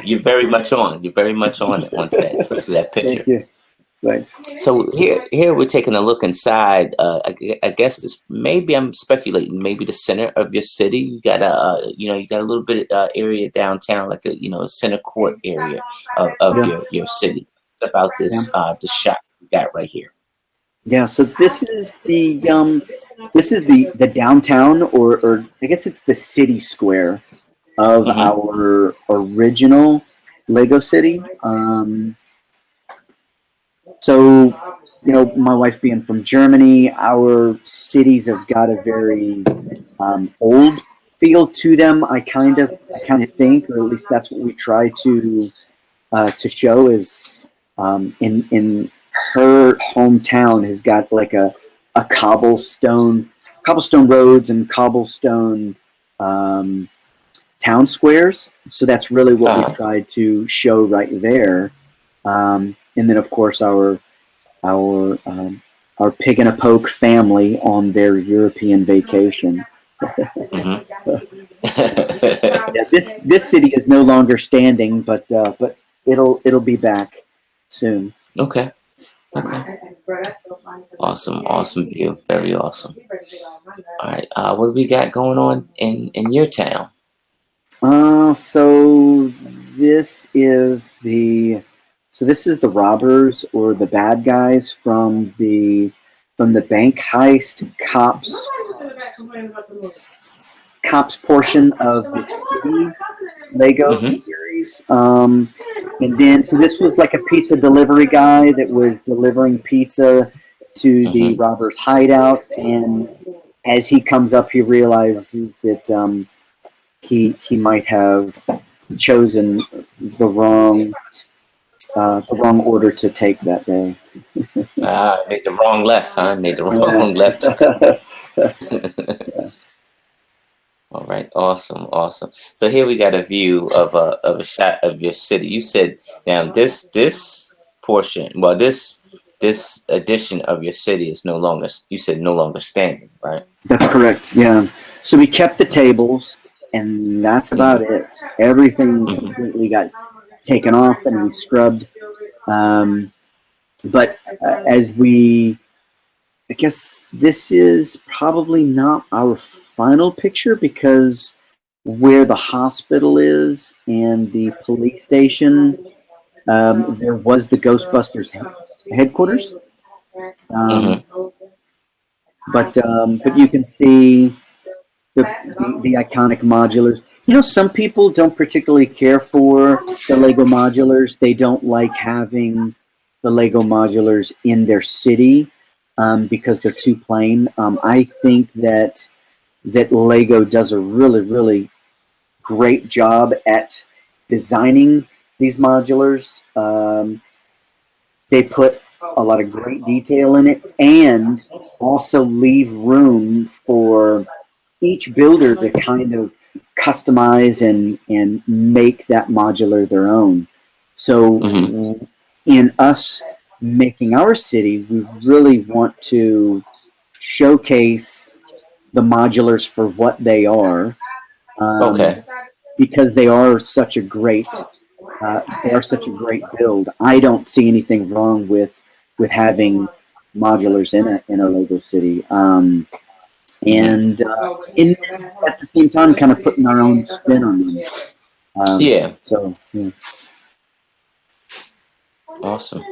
Speaker 3: You're very much on. You're very much on it once that, especially that picture.
Speaker 2: Thank you. Thanks.
Speaker 3: So here we're taking a look inside. I guess this, maybe I'm speculating, maybe the center of your city. You got you got a little bit area downtown, like a center court area of
Speaker 2: Yeah.
Speaker 3: your city. It's about
Speaker 2: Yeah.
Speaker 3: the shop we got right here.
Speaker 2: Yeah. So this is the downtown, or I guess it's the city square of
Speaker 3: Mm-hmm.
Speaker 2: our original Lego city. So, my wife being from Germany, our cities have got a very old feel to them. I kind of think, or at least that's what we try to show, is in her hometown has got like a cobblestone roads and cobblestone town squares. So that's really what we tried to show right there. And then, of course, our pig and a poke family on their European vacation. Yeah, this city is no longer standing, but it'll be back soon.
Speaker 3: Okay. Awesome view. Very awesome. All right. What do we got going on in your town?
Speaker 2: So this is the robbers, or the bad guys from the bank heist cops portion of the city Lego series. And then, so this was like a pizza delivery guy that was delivering pizza to the robbers' hideout, and as he comes up, he realizes that he might have chosen the wrong order to take that day.
Speaker 3: Made the wrong left, huh? Made the wrong left.
Speaker 2: Yeah.
Speaker 3: All right, awesome. So here we got a view of a shot of your city. You said now this portion, well, this edition of your city is no longer, you said, no longer standing, right?
Speaker 2: That's correct. Yeah. So we kept the tables, and that's about it. Everything completely got taken off and we scrubbed. But I guess this is probably not our final picture, because where the hospital is and the police station, there was the Ghostbusters headquarters. But you can see the iconic modulars. Some people don't particularly care for the Lego modulars. They don't like having the Lego modulars in their city because they're too plain. I think that Lego does a really, really great job at designing these modulars. They put a lot of great detail in it, and also leave room for each builder to kind of customize and make that modular their own. So in us making our city, we really want to showcase the modulars for what they are, because they are such a great build. I don't see anything wrong with having modulars in a Lego city. And at the same time, kind of putting our own spin on them. So, yeah.
Speaker 3: Awesome.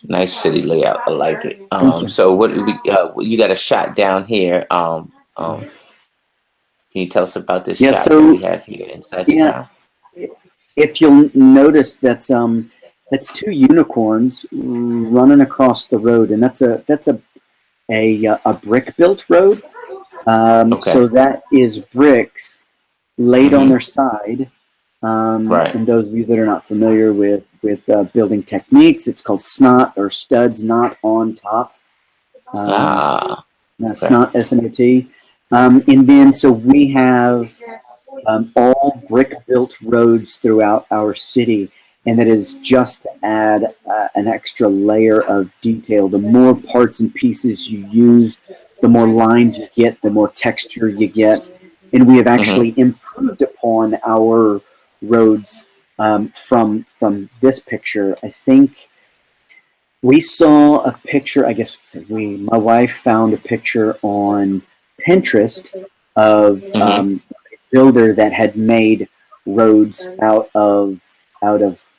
Speaker 3: Nice city layout. I like it. So what you got a shot down here? Can you tell us about this shot that we have here inside the town?
Speaker 2: If you'll notice, that's two unicorns running across the road, and that's a brick built road. So that is bricks laid on their side. And those of you that are not familiar with building techniques, it's called snot or studs, not on top. Snot, SNOT. And then, so we have all brick built roads throughout our city. And that is just to add an extra layer of detail. The more parts and pieces you use, the more lines you get, the more texture you get. And we have actually improved upon our roads from this picture. I think we saw a picture. I guess my wife found a picture on Pinterest of a builder that had made roads out of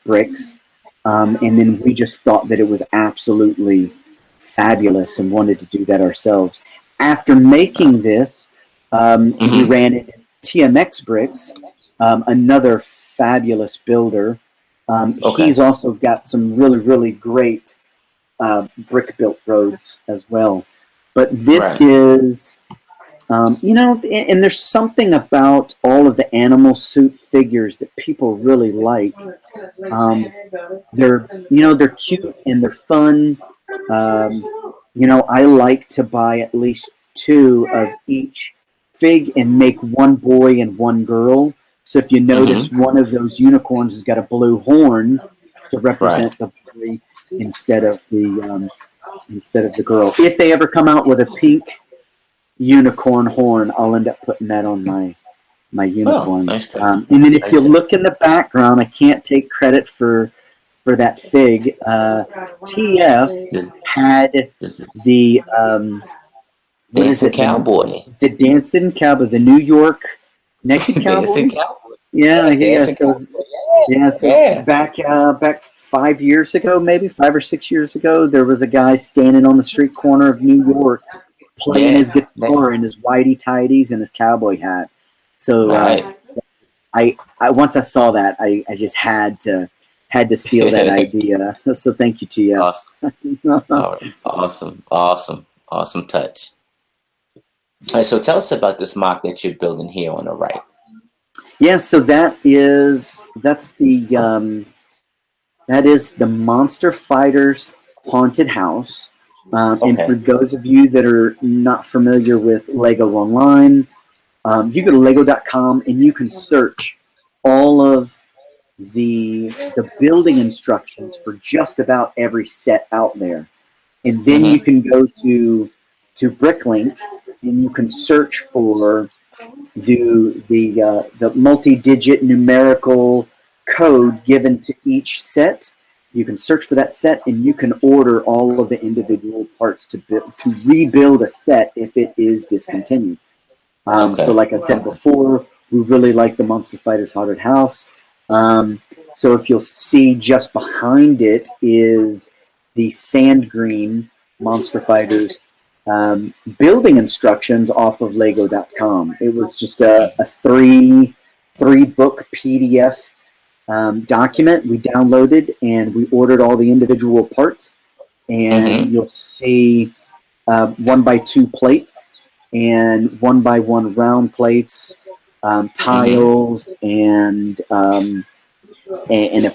Speaker 2: bricks, and then we just thought that it was absolutely fabulous and wanted to do that ourselves. After making this, we ran into TMX Bricks, another fabulous builder. He's also got some really, really great brick-built roads as well. But this is, and there's something about all of the animal suit figures that people really like. They're cute and they're fun. I like to buy at least 2 of each fig and make one boy and one girl. So if you notice, one of those unicorns has got a blue horn to represent the boy instead of the girl. If they ever come out with a pink unicorn horn, I'll end up putting that on my unicorn.
Speaker 3: Oh, nice.
Speaker 2: And then if you look in the background, I can't take credit for that fig. TF had the
Speaker 3: Dancing Cowboy.
Speaker 2: The Dancing Cowboy, the New York Naked Cowboy.
Speaker 3: Dancing Cowboy.
Speaker 2: So back 5 years ago, maybe 5 or 6 years ago, there was a guy standing on the street corner of New York playing his guitar in his whitey tighties and his cowboy hat. So I once I saw that, I just had to steal that idea. So thank you, Tia.
Speaker 3: Awesome touch. All right, so tell us about this mock that you're building here on the right.
Speaker 2: Yeah, so that is the Monster Fighters haunted house. And for those of you that are not familiar with Lego Online, you go to lego.com and you can search all of the building instructions for just about every set out there. And then you can go to Bricklink and you can search for the multi-digit numerical code given to each set. You can search for that set and you can order all of the individual parts to rebuild a set if it is discontinued. So like I said before, we really like the Monster Fighters Haunted House. So if you'll see just behind it is the sand green Monster Fighters building instructions off of lego.com. It was just a three book PDF document we downloaded, and we ordered all the individual parts, and you'll see 1x2 plates and 1x1 round plates, tiles, and a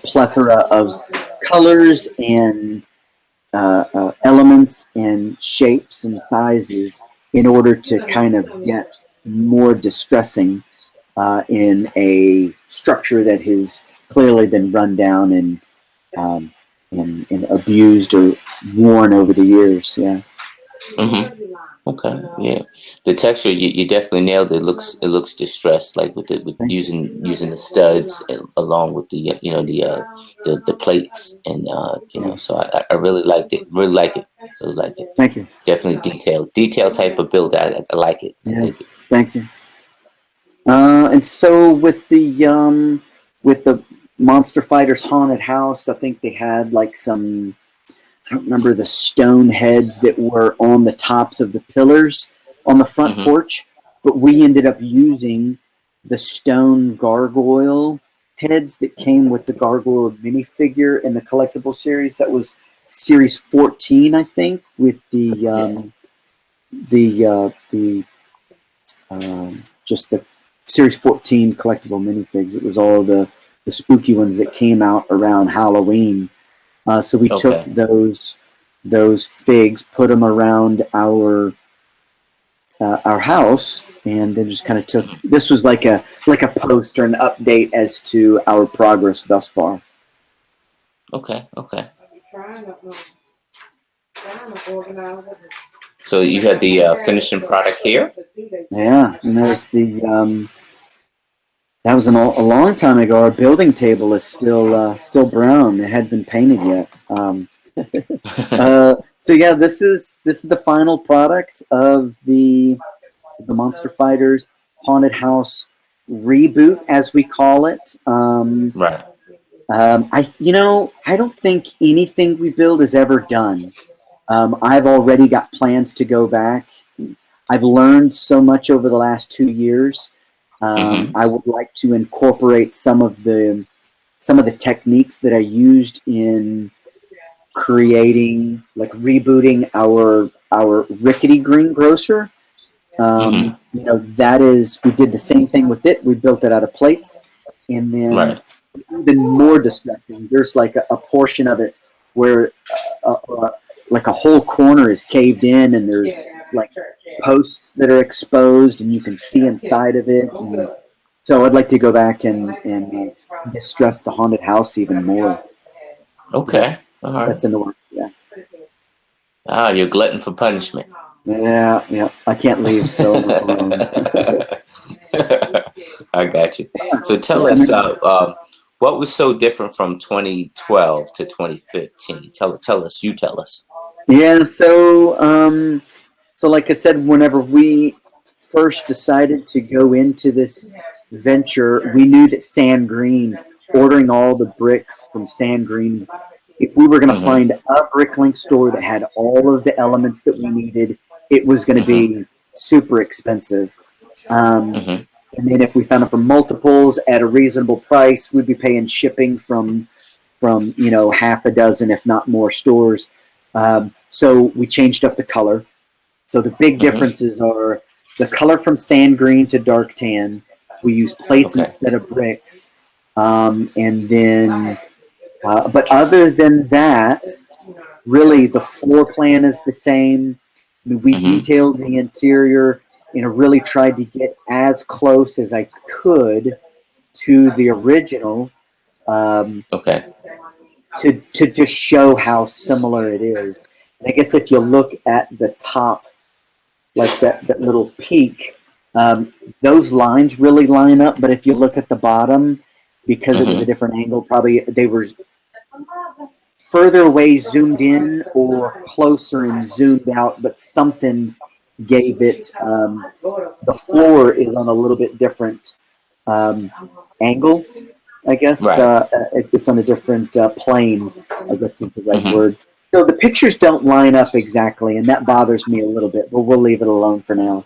Speaker 2: plethora of colors and elements and shapes and sizes in order to kind of get more distressing in a structure that has clearly been run down and abused or worn over the years. Yeah.
Speaker 3: Okay. Yeah. The texture, you definitely nailed it. It looks distressed, like with using the studs along with the plates and So I really liked it. Really like it.
Speaker 2: Thank you.
Speaker 3: Definitely detailed type of build. I like it.
Speaker 2: Yeah. Thank you. And so with the Monster Fighters Haunted House, I think they had like some, I don't remember the stone heads that were on the tops of the pillars on the front porch, but we ended up using the stone gargoyle heads that came with the gargoyle minifigure in the collectible series. That was series 14, I think, with just the series 14 collectible minifigs. It was all the spooky ones that came out around Halloween. So we took those figs, put them around our house, and then just kind of took. This was like a post or an update as to our progress thus far.
Speaker 3: Okay. So you had the finishing product here.
Speaker 2: Yeah, and there's the. That was a long time ago. Our building table is still brown. It hadn't been painted yet. So yeah, this is the final product of the Monster Fighters Haunted House reboot, as we call it.
Speaker 3: Right.
Speaker 2: I don't think anything we build is ever done. I've already got plans to go back. I've learned so much over the last 2 years.
Speaker 3: Mm-hmm.
Speaker 2: I would like to incorporate some of the techniques that I used in creating, like rebooting our rickety greengrocer.
Speaker 3: Mm-hmm.
Speaker 2: That is, we did the same thing with it. We built it out of plates, and then
Speaker 3: Right.
Speaker 2: even more distressing, there's like a portion of it where like a whole corner is caved in, and there's like posts that are exposed, and you can see inside of it. And so I'd like to go back and distress the haunted house even more.
Speaker 3: Okay. All right.
Speaker 2: That's in the works. Yeah.
Speaker 3: Ah, you're glutton for punishment.
Speaker 2: Yeah. I can't leave Phil alone.
Speaker 3: I got you. So tell us, what was so different from 2012 to 2015? Tell us. You tell us.
Speaker 2: Yeah. So like I said, whenever we first decided to go into this venture, we knew that Sand Green, ordering all the bricks from Sand Green, if we were going to
Speaker 3: Mm-hmm.
Speaker 2: find a bricklink store that had all of the elements that we needed, it was going to
Speaker 3: Mm-hmm.
Speaker 2: be super expensive. Um,
Speaker 3: Mm-hmm.
Speaker 2: and then if we found them for multiples at a reasonable price, we'd be paying shipping from half a dozen, if not more, stores. So we changed up the color. So the big
Speaker 3: Mm-hmm.
Speaker 2: differences are the color from sand green to dark tan. We use plates
Speaker 3: Okay.
Speaker 2: instead of bricks. And then, but other than that, really the floor plan is the same. I mean, we
Speaker 3: Mm-hmm.
Speaker 2: detailed the interior and really tried to get as close as I could to the original,
Speaker 3: Okay.
Speaker 2: to just show how similar it is. And I guess if you look at the top, like that little peak, those lines really line up. But if you look at the bottom, because it was a
Speaker 3: Mm-hmm.
Speaker 2: different angle, probably they were further away zoomed in or closer and zoomed out, but something gave it, the floor is on a little bit different angle, I guess.
Speaker 3: Right.
Speaker 2: It's on a different plane, I guess is the right
Speaker 3: Mm-hmm.
Speaker 2: word. So the pictures don't line up exactly, and that bothers me a little bit, but we'll leave it alone for now.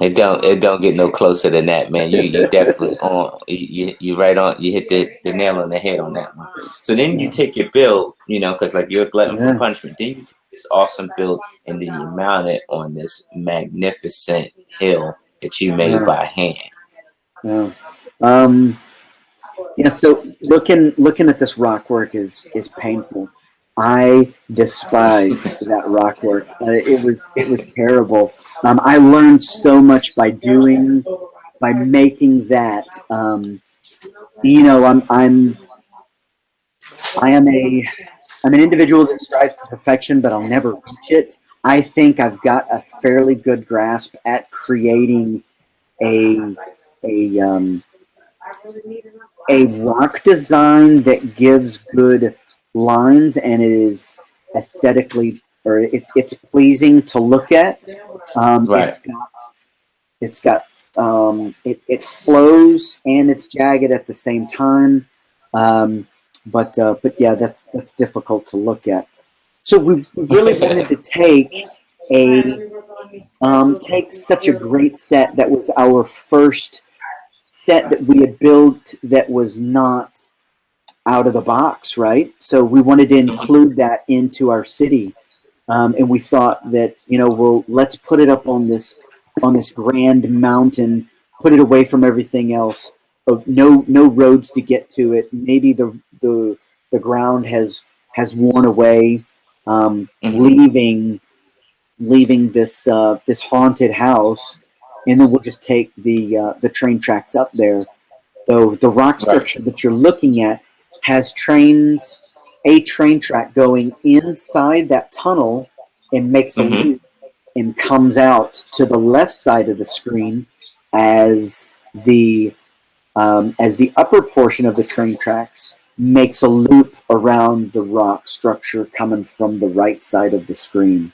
Speaker 3: It don't get no closer than that, man. You definitely on you right on. You hit the nail on the head on that one. So then you take your build, because like you're a glutton for
Speaker 2: Yeah.
Speaker 3: punishment. Then you take this awesome build and then you mount it on this magnificent hill that you made
Speaker 2: Yeah.
Speaker 3: by hand.
Speaker 2: Yeah. So looking at this rock work is painful. I despise that rock work. It was terrible. I learned so much by making that. I am I'm an individual that strives for perfection, but I'll never reach it. I think I've got a fairly good grasp at creating a a um, a rock design that gives good lines and is aesthetically, or it's pleasing to look at.
Speaker 3: Right.
Speaker 2: It's got it flows and it's jagged at the same time. But yeah, that's difficult to look at. So we really wanted to take such a great set that was our first set that we had built that was not out of the box, right? So we wanted to include that into our city, and we thought that well, let's put it up on this grand mountain, put it away from everything else. No roads to get to it. Maybe the ground has worn away,
Speaker 3: Mm-hmm.
Speaker 2: leaving this haunted house, and then we'll just take the train tracks up there. So the rock
Speaker 3: Right.
Speaker 2: structure that you're looking at has a train track going inside that tunnel and makes a
Speaker 3: Mm-hmm.
Speaker 2: loop and comes out to the left side of the screen as the upper portion of the train tracks makes a loop around the rock structure coming from the right side of the screen.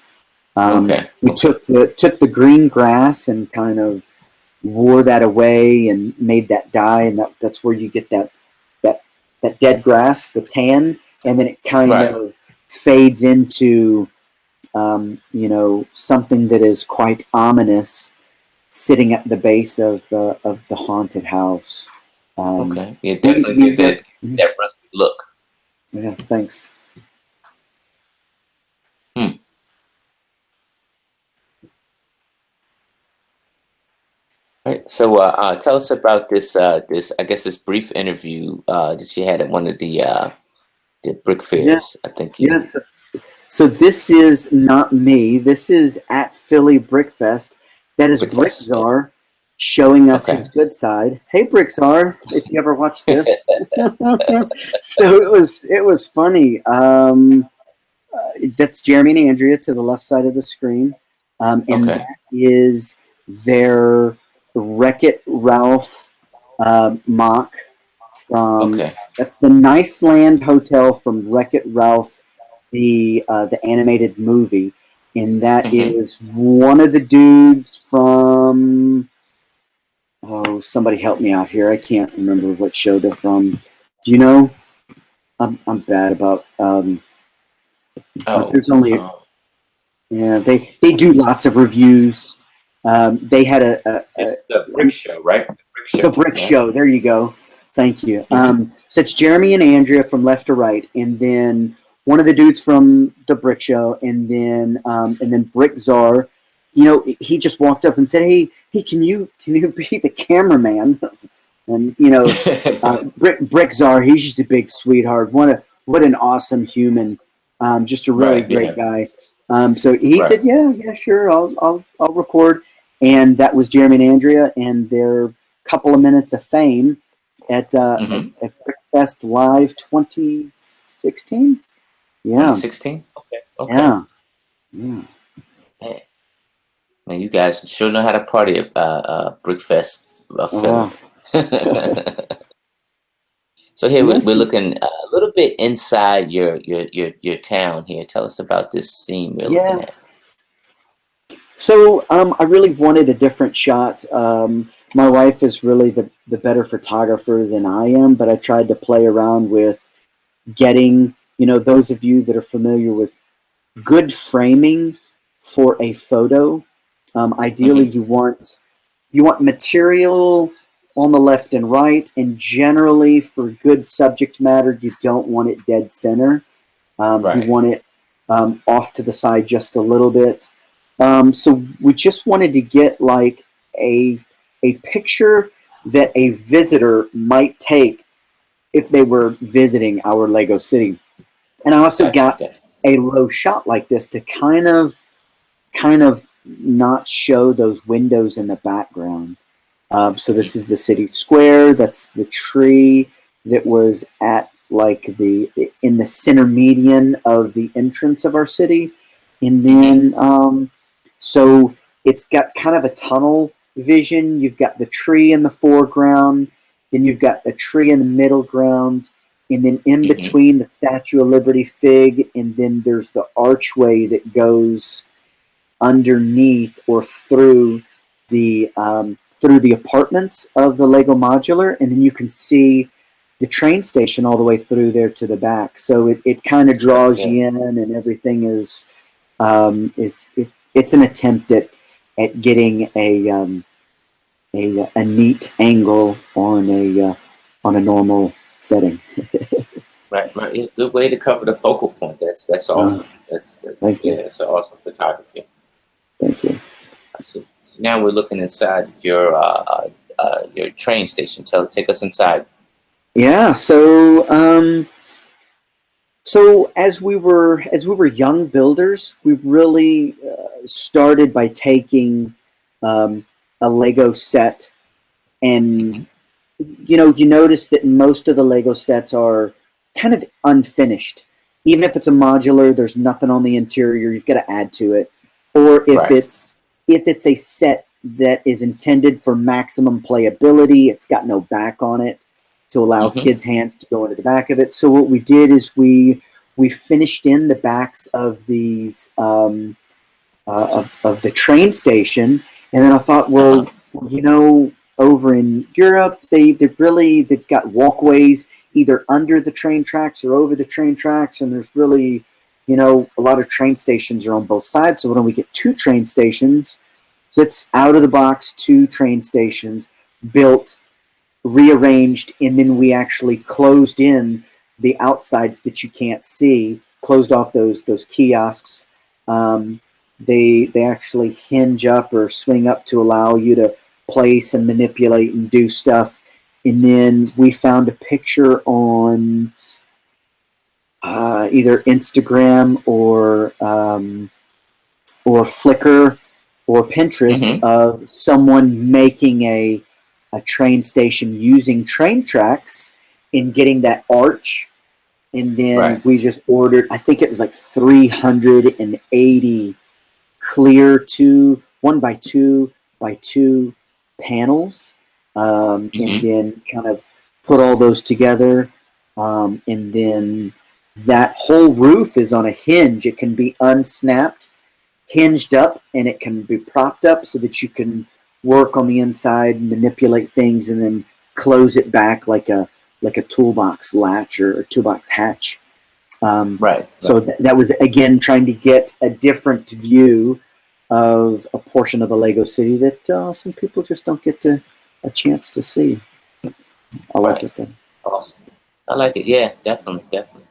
Speaker 3: Okay.
Speaker 2: We took the green grass and kind of wore that away and made that dye, and that's where you get that dead grass, the tan, and then it kind of fades into something that is quite ominous, sitting at the base of the haunted house.
Speaker 3: Okay. Yeah, definitely get that rusty look.
Speaker 2: Yeah, thanks.
Speaker 3: All right. So tell us about this this brief interview that you had at one of the brick fairs.
Speaker 2: Yeah.
Speaker 3: I think
Speaker 2: Yes. So this is not me. This is at Philly Brick Fest. That is Brick Czar showing us his good side. Hey, Brick Czar, if you ever watched this. So it was funny. That's Jeremy and Andrea to the left side of the screen, and that is their Wreck-It Ralph mock from. That's the Nice Land Hotel from Wreck-It Ralph, the animated movie, and that is one of the dudes from. Oh, somebody help me out here! I can't remember what show they're from. Do you know? I'm bad about. There's only. Yeah, they do lots of reviews. They had
Speaker 3: it's the Brick Show, right?
Speaker 2: The Brick Show. There you go. Thank you. So it's Jeremy and Andrea from left to right, and then one of the dudes from the Brick Show, and then Brick Czar. You know, he just walked up and said, "Hey, can you be the cameraman?" And Brick Czar, he's just a big sweetheart. What an awesome human. Just a really great guy. So he said, "Yeah, sure, I'll record." And that was Jeremy and Andrea, and their couple of minutes of fame at Brickfest Live 2016. Yeah,
Speaker 3: 2016. Okay.
Speaker 2: Yeah.
Speaker 3: Man, you guys sure know how to party at Brickfest. So here we're looking a little bit inside your town here. Tell us about this scene we're looking at.
Speaker 2: So I really wanted a different shot. My wife is really the better photographer than I am, but I tried to play around with getting, those of you that are familiar with good framing for a photo. Ideally, you want material on the left and right, and generally for good subject matter, you don't want it dead center. You want it off to the side just a little bit. So we just wanted to get like a picture that a visitor might take if they were visiting our Lego city. And I also got a low shot like this to kind of not show those windows in the background. So this is the city square. That's the tree that was at in the center median of the entrance of our city. And then, so it's got kind of a tunnel vision. You've got the tree in the foreground, then you've got the tree in the middle ground, and then in between the Statue of Liberty fig, and then there's the archway that goes underneath or through the apartments of the Lego Modular, and then you can see the train station all the way through there to the back. So it kind of draws you in, and everything is it's an attempt at getting a neat angle on a normal setting.
Speaker 3: Right. Good way to cover the focal point. That's awesome.
Speaker 2: Thank you.
Speaker 3: That's awesome photography.
Speaker 2: Thank you.
Speaker 3: So now we're looking inside your train station. Take us inside.
Speaker 2: Yeah. So as we were young builders, we really started by taking a Lego set, and you notice that most of the Lego sets are kind of unfinished. Even if it's a modular, there's nothing on the interior. You've got to add to it. Or if it's a set that is intended for maximum playability, it's got no back on it. to allow
Speaker 3: Mm-hmm.
Speaker 2: kids' hands to go into the back of it. So what we did is we finished in the backs of these of the train station, and then I thought,
Speaker 3: Uh-huh.
Speaker 2: well, you know, over in Europe, they've got walkways either under the train tracks or over the train tracks, and there's really, you know, a lot of train stations are on both sides. So why don't we get two train stations? So it's out of the box, two train stations built, rearranged, and then we actually closed in the outsides that you can't see, closed off those kiosks. They actually hinge up or swing up to allow you to place and manipulate and do stuff. And then we found a picture on either Instagram or Flickr or Pinterest
Speaker 3: Mm-hmm.
Speaker 2: of someone making a train station using train tracks and getting that arch. And then
Speaker 3: Right.
Speaker 2: we just ordered, I think it was like 380 clear 1 by 2 panels, and
Speaker 3: Mm-hmm.
Speaker 2: then kind of put all those together. And then that whole roof is on a hinge. It can be unsnapped, hinged up, and it can be propped up so that you can work on the inside, manipulate things, and then close it back like a toolbox latch or a toolbox hatch.
Speaker 3: Right.
Speaker 2: So that was, again, trying to get a different view of a portion of the Lego city that some people just don't get a chance to see. I like
Speaker 3: Right.
Speaker 2: it though.
Speaker 3: Awesome. I like it. Yeah, definitely, definitely.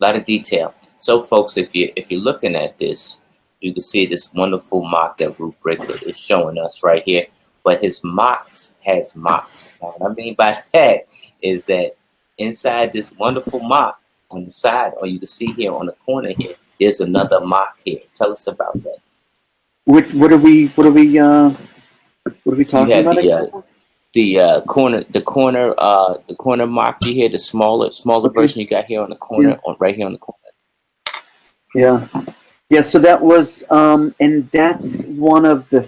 Speaker 3: A lot of detail. So, folks, if you're looking at this, you can see this wonderful mock that RuBrick is showing us right here. But his mocks has mocks. Now, what I mean by that is that inside this wonderful mock on the side, or you can see here on the corner here, there's another mock here. Tell us about that.
Speaker 2: What are we
Speaker 3: You
Speaker 2: talking
Speaker 3: have
Speaker 2: about again?
Speaker 3: the corner mock you here, the smaller
Speaker 2: Okay.
Speaker 3: version you got here on the
Speaker 2: Yeah.
Speaker 3: corner, on right here on the corner.
Speaker 2: Yeah. Yeah. So that was, and that's one of the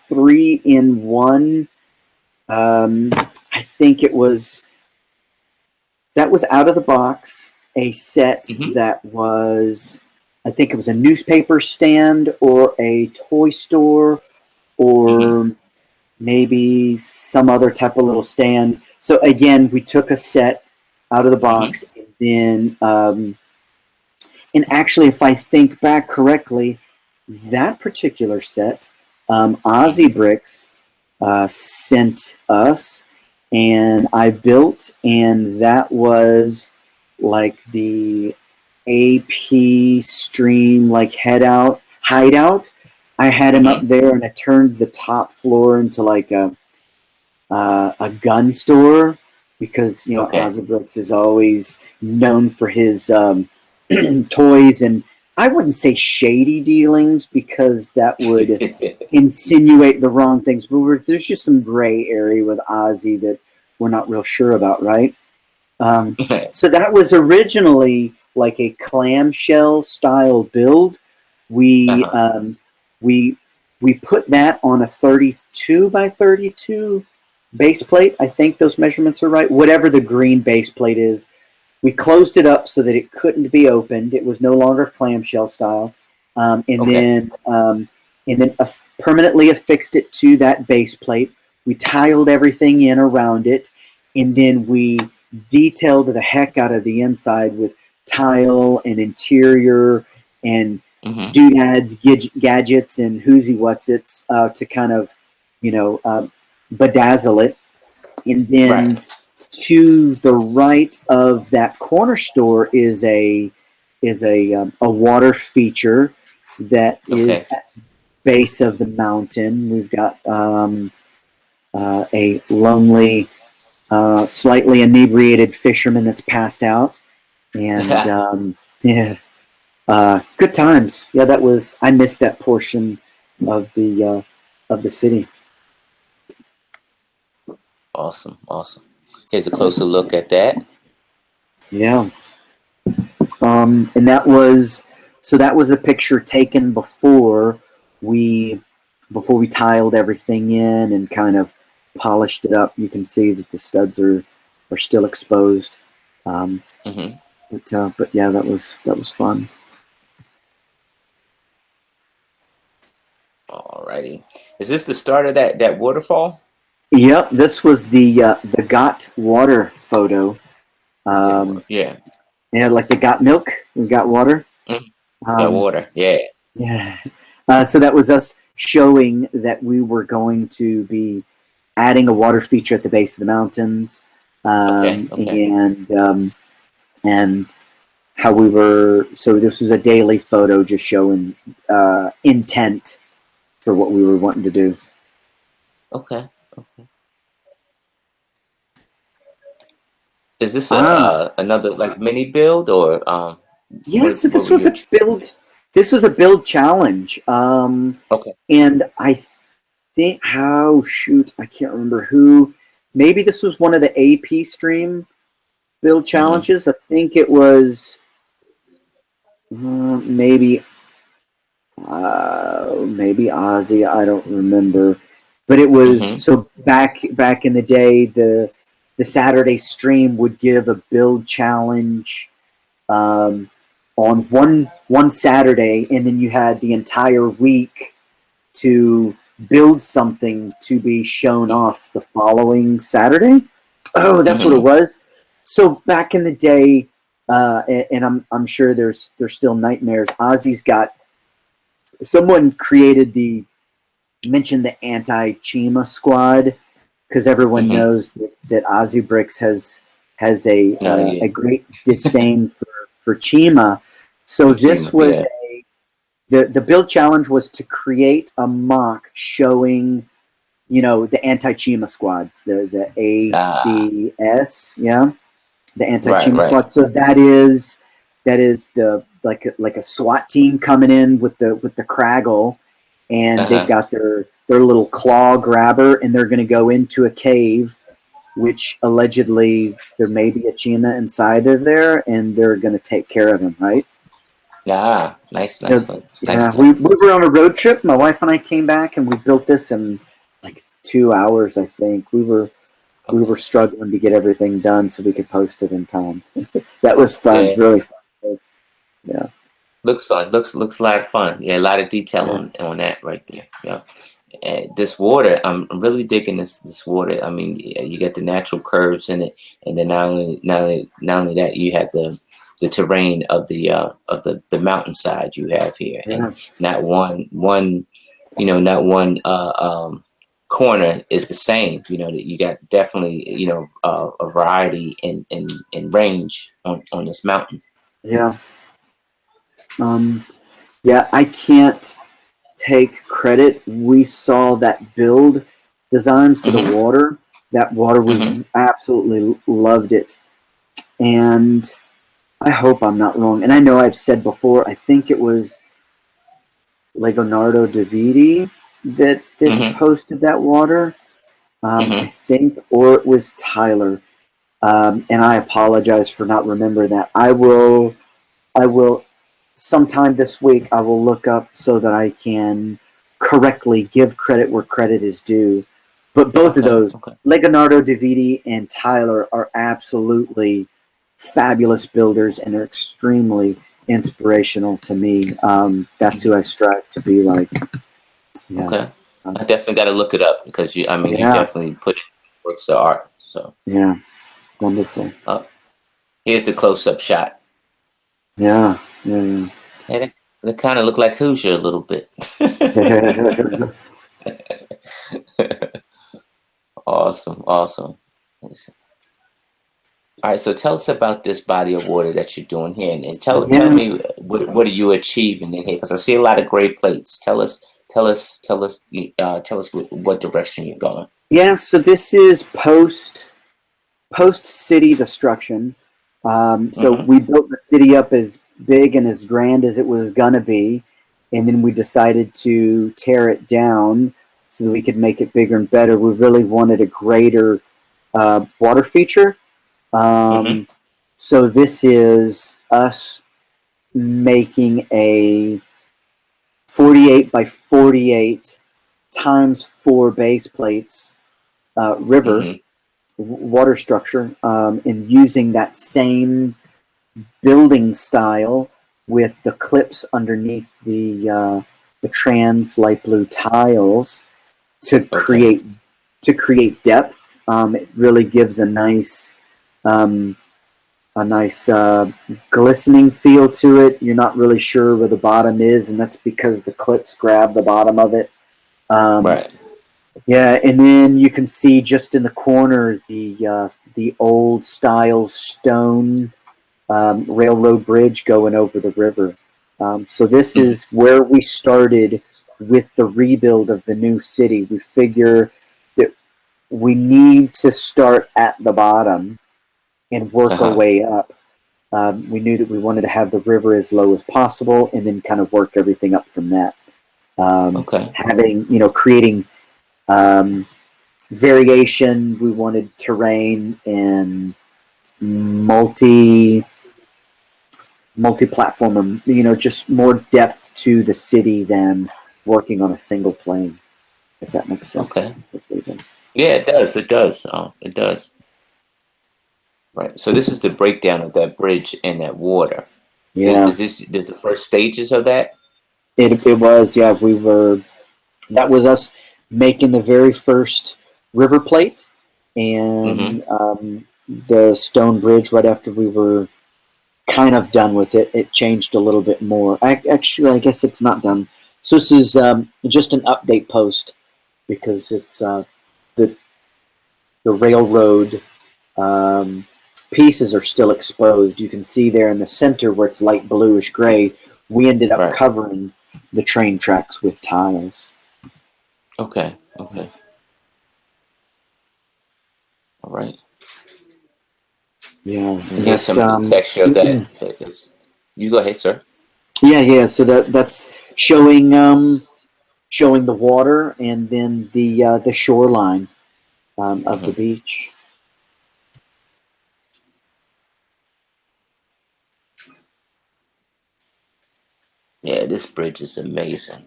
Speaker 2: 3-in-1. I think that was out of the box, a set
Speaker 3: Mm-hmm.
Speaker 2: that was, I think it was a newspaper stand or a toy store
Speaker 3: Mm-hmm.
Speaker 2: or maybe some other type of little stand. So again, we took a set out of the
Speaker 3: Mm-hmm.
Speaker 2: box, and then, and actually, if I think back correctly, that particular set, Ozzy Bricks sent us, and I built, and that was like the AP stream, like hideout. I had him up
Speaker 3: Mm-hmm.
Speaker 2: there, and I turned the top floor into like a gun store because you know
Speaker 3: Okay.
Speaker 2: Ozzy Brooks is always known for his toys, and I wouldn't say shady dealings because that would insinuate the wrong things. But there's just some gray area with Ozzy that we're not real sure about, right? So that was originally like a clamshell style build. We
Speaker 3: Uh-huh.
Speaker 2: we we put that on a 32 by 32 base plate. I think those measurements are right. Whatever the green base plate is, we closed it up so that it couldn't be opened. It was no longer clamshell style,
Speaker 3: Okay.
Speaker 2: And then permanently affixed it to that base plate. We tiled everything in around it, and then we detailed the heck out of the inside with tile and interior and
Speaker 3: Mm-hmm.
Speaker 2: doodads, gadgets, and whoozy what's its to kind of, you know, bedazzle it. And
Speaker 3: Right.
Speaker 2: then to the right of that corner store is a water feature that is
Speaker 3: Okay.
Speaker 2: at the base of the mountain. We've got a lonely, slightly inebriated fisherman that's passed out, and yeah, good times. Yeah, that was. I missed that portion of the city.
Speaker 3: Awesome. Awesome. Here's a closer look at that.
Speaker 2: Yeah. And that was a picture taken we before we tiled everything in and kind of polished it up. You can see that the studs are are still exposed.
Speaker 3: Mm-hmm.
Speaker 2: But yeah, that was fun.
Speaker 3: Alrighty. Is this the start of that waterfall?
Speaker 2: Yep, this was the got water photo.
Speaker 3: Yeah.
Speaker 2: Yeah, like the got milk, we got water.
Speaker 3: Mm. Got
Speaker 2: Um,
Speaker 3: water. Yeah.
Speaker 2: yeah. So that was us showing that we were going to be adding a water feature at the base of the mountains,
Speaker 3: Okay. Okay.
Speaker 2: and how we were. So this was a daily photo, just showing intent for what we were wanting to do.
Speaker 3: Okay. Okay. Is this
Speaker 2: Ah,
Speaker 3: another like mini build or
Speaker 2: yeah. So
Speaker 3: what
Speaker 2: this
Speaker 3: were
Speaker 2: was
Speaker 3: you?
Speaker 2: a build. This was a build challenge.
Speaker 3: Okay.
Speaker 2: And I think how shoot, I can't remember who. Maybe this was one of the AP stream build
Speaker 3: Mm-hmm.
Speaker 2: challenges. I think it was maybe maybe Ozzy. I don't remember, but it was
Speaker 3: Mm-hmm.
Speaker 2: so back in the day. The Saturday stream would give a build challenge um, on one Saturday, and then you had the entire week to build something to be shown off the following Saturday. Oh, that's what it
Speaker 3: Mm-hmm.
Speaker 2: was. So back in the day, and I'm sure there's still nightmares. Ozzy's got someone created the mentioned the anti-Chima squad because everyone
Speaker 3: Mm-hmm.
Speaker 2: knows that Ozzy Bricks has
Speaker 3: Yeah.
Speaker 2: a great disdain for Chima. So this
Speaker 3: Kojima.
Speaker 2: was
Speaker 3: Yeah.
Speaker 2: the build challenge was to create a mock showing, you know, the anti-Chima squads, the
Speaker 3: Ah.
Speaker 2: ACS, yeah, the
Speaker 3: Right.
Speaker 2: anti-Chima
Speaker 3: Right.
Speaker 2: squad. So that is the like a SWAT team coming in with the Craggle, and they've
Speaker 3: Uh-huh.
Speaker 2: got their little claw grabber, and they're going to go into a cave, which allegedly there may be a Chima inside of there, and they're going to take care of him, right?
Speaker 3: Ah. Nice.
Speaker 2: So
Speaker 3: Nice one. Nice
Speaker 2: yeah,
Speaker 3: stuff.
Speaker 2: we were on a road trip. My wife and I came back, and we built this in like 2 hours. I think we
Speaker 3: Okay.
Speaker 2: were struggling to get everything done so we could post it in time. That was fun,
Speaker 3: Yeah.
Speaker 2: really fun. Yeah,
Speaker 3: Looks fun. Looks a lot of fun. Yeah. A lot of detail
Speaker 2: yeah,
Speaker 3: on that right there. Yeah. And this water, I'm really digging this water. I mean, yeah, you get the natural curves in it, and then not only that, you have the terrain of the mountainside you have here, and
Speaker 2: yeah,
Speaker 3: not one not one corner is the same. You know that you got definitely a variety in range on this mountain.
Speaker 2: yeah. Um, yeah, I can't take credit. We saw that build design for the
Speaker 3: Hmm.
Speaker 2: water. That water was
Speaker 3: Hmm.
Speaker 2: absolutely loved it, and I hope I'm not wrong. And I know I've said before. I think it was Leonardo Davidi that
Speaker 3: Hmm.
Speaker 2: posted that water. I
Speaker 3: Hmm.
Speaker 2: think, or it was Tyler. And I apologize for not remembering that. I will sometime this week. I will look up so that I can correctly give credit where credit is due. But both of
Speaker 3: Okay.
Speaker 2: those,
Speaker 3: Okay.
Speaker 2: Leonardo Davidi and Tyler, are absolutely fabulous builders and are extremely inspirational to me. That's who
Speaker 3: Mhm.
Speaker 2: I strive to be like. Yeah.
Speaker 3: Okay. I
Speaker 2: Um,
Speaker 3: definitely got to look it up because I mean, you
Speaker 2: yeah.
Speaker 3: definitely put in works of art. So,
Speaker 2: Yeah. Wonderful.
Speaker 3: uh, here's the close-up shot.
Speaker 2: Yeah. Yeah.
Speaker 3: And it kind of looked like Hoosier a little bit.
Speaker 2: Yeah.
Speaker 3: Awesome, awesome. All right, so tell us about this body of water that you're doing here, and tell
Speaker 2: Yeah.
Speaker 3: me what are you achieving in here? Because I see a lot of great plates. Tell us what direction you're going.
Speaker 2: Yeah. So this is post city destruction. So
Speaker 3: Mm-hmm.
Speaker 2: we built the city up as big and as grand as it was gonna be, and then we decided to tear it down so that we could make it bigger and better. We really wanted a greater water feature.
Speaker 3: Mm-hmm.
Speaker 2: Um, so this is us making a 48 by 48 times 4 base plates river,
Speaker 3: Mm-hmm.
Speaker 2: water structure, and using that same building style with the clips underneath the trans light blue tiles to create depth. It really gives a nice glistening feel to it. You're not really sure where the bottom is, and that's because the clips grab the bottom of it.
Speaker 3: Right.
Speaker 2: Yeah, and then you can see just in the corner the old style stone railroad bridge going over the river. So this is where we started with the rebuild of the new city. We figure that we need to start at the bottom and work our way up. We knew that we wanted to have the river as low as possible, and then kind of work everything up from that. Having, creating variation. We wanted terrain and multi-platform, just more depth to the city than working on a single plane, if that makes sense.
Speaker 3: Okay. Yeah, it does. It does. It does. Right. So this is the breakdown of that bridge and that water.
Speaker 2: Yeah.
Speaker 3: Is the first stages of that?
Speaker 2: It was, yeah. That was us making the very first river plate and the stone bridge right after we were kind of done with it. It changed a little bit more. I guess it's not done. So this is just an update post because it's the railroad pieces are still exposed. You can see there in the center where it's light bluish gray. We ended up covering the train tracks with tiles.
Speaker 3: Okay. All right.
Speaker 2: Yeah.
Speaker 3: Here's some of the texture of that. You go ahead, sir.
Speaker 2: Yeah. So that's showing the water and then the shoreline of the beach.
Speaker 3: Yeah, this bridge is amazing.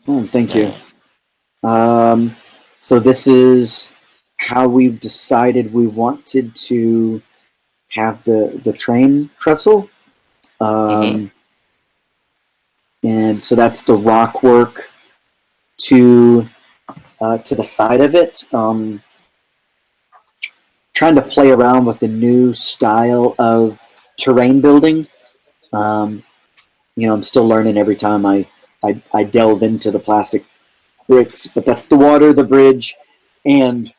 Speaker 2: Oh, thank you. So this is how we've decided we wanted to have the train trestle. And so that's the rock work to the side of it. Trying to play around with the new style of terrain building. I'm still learning every time I delve into the plastic bricks, but that's the water, the bridge, and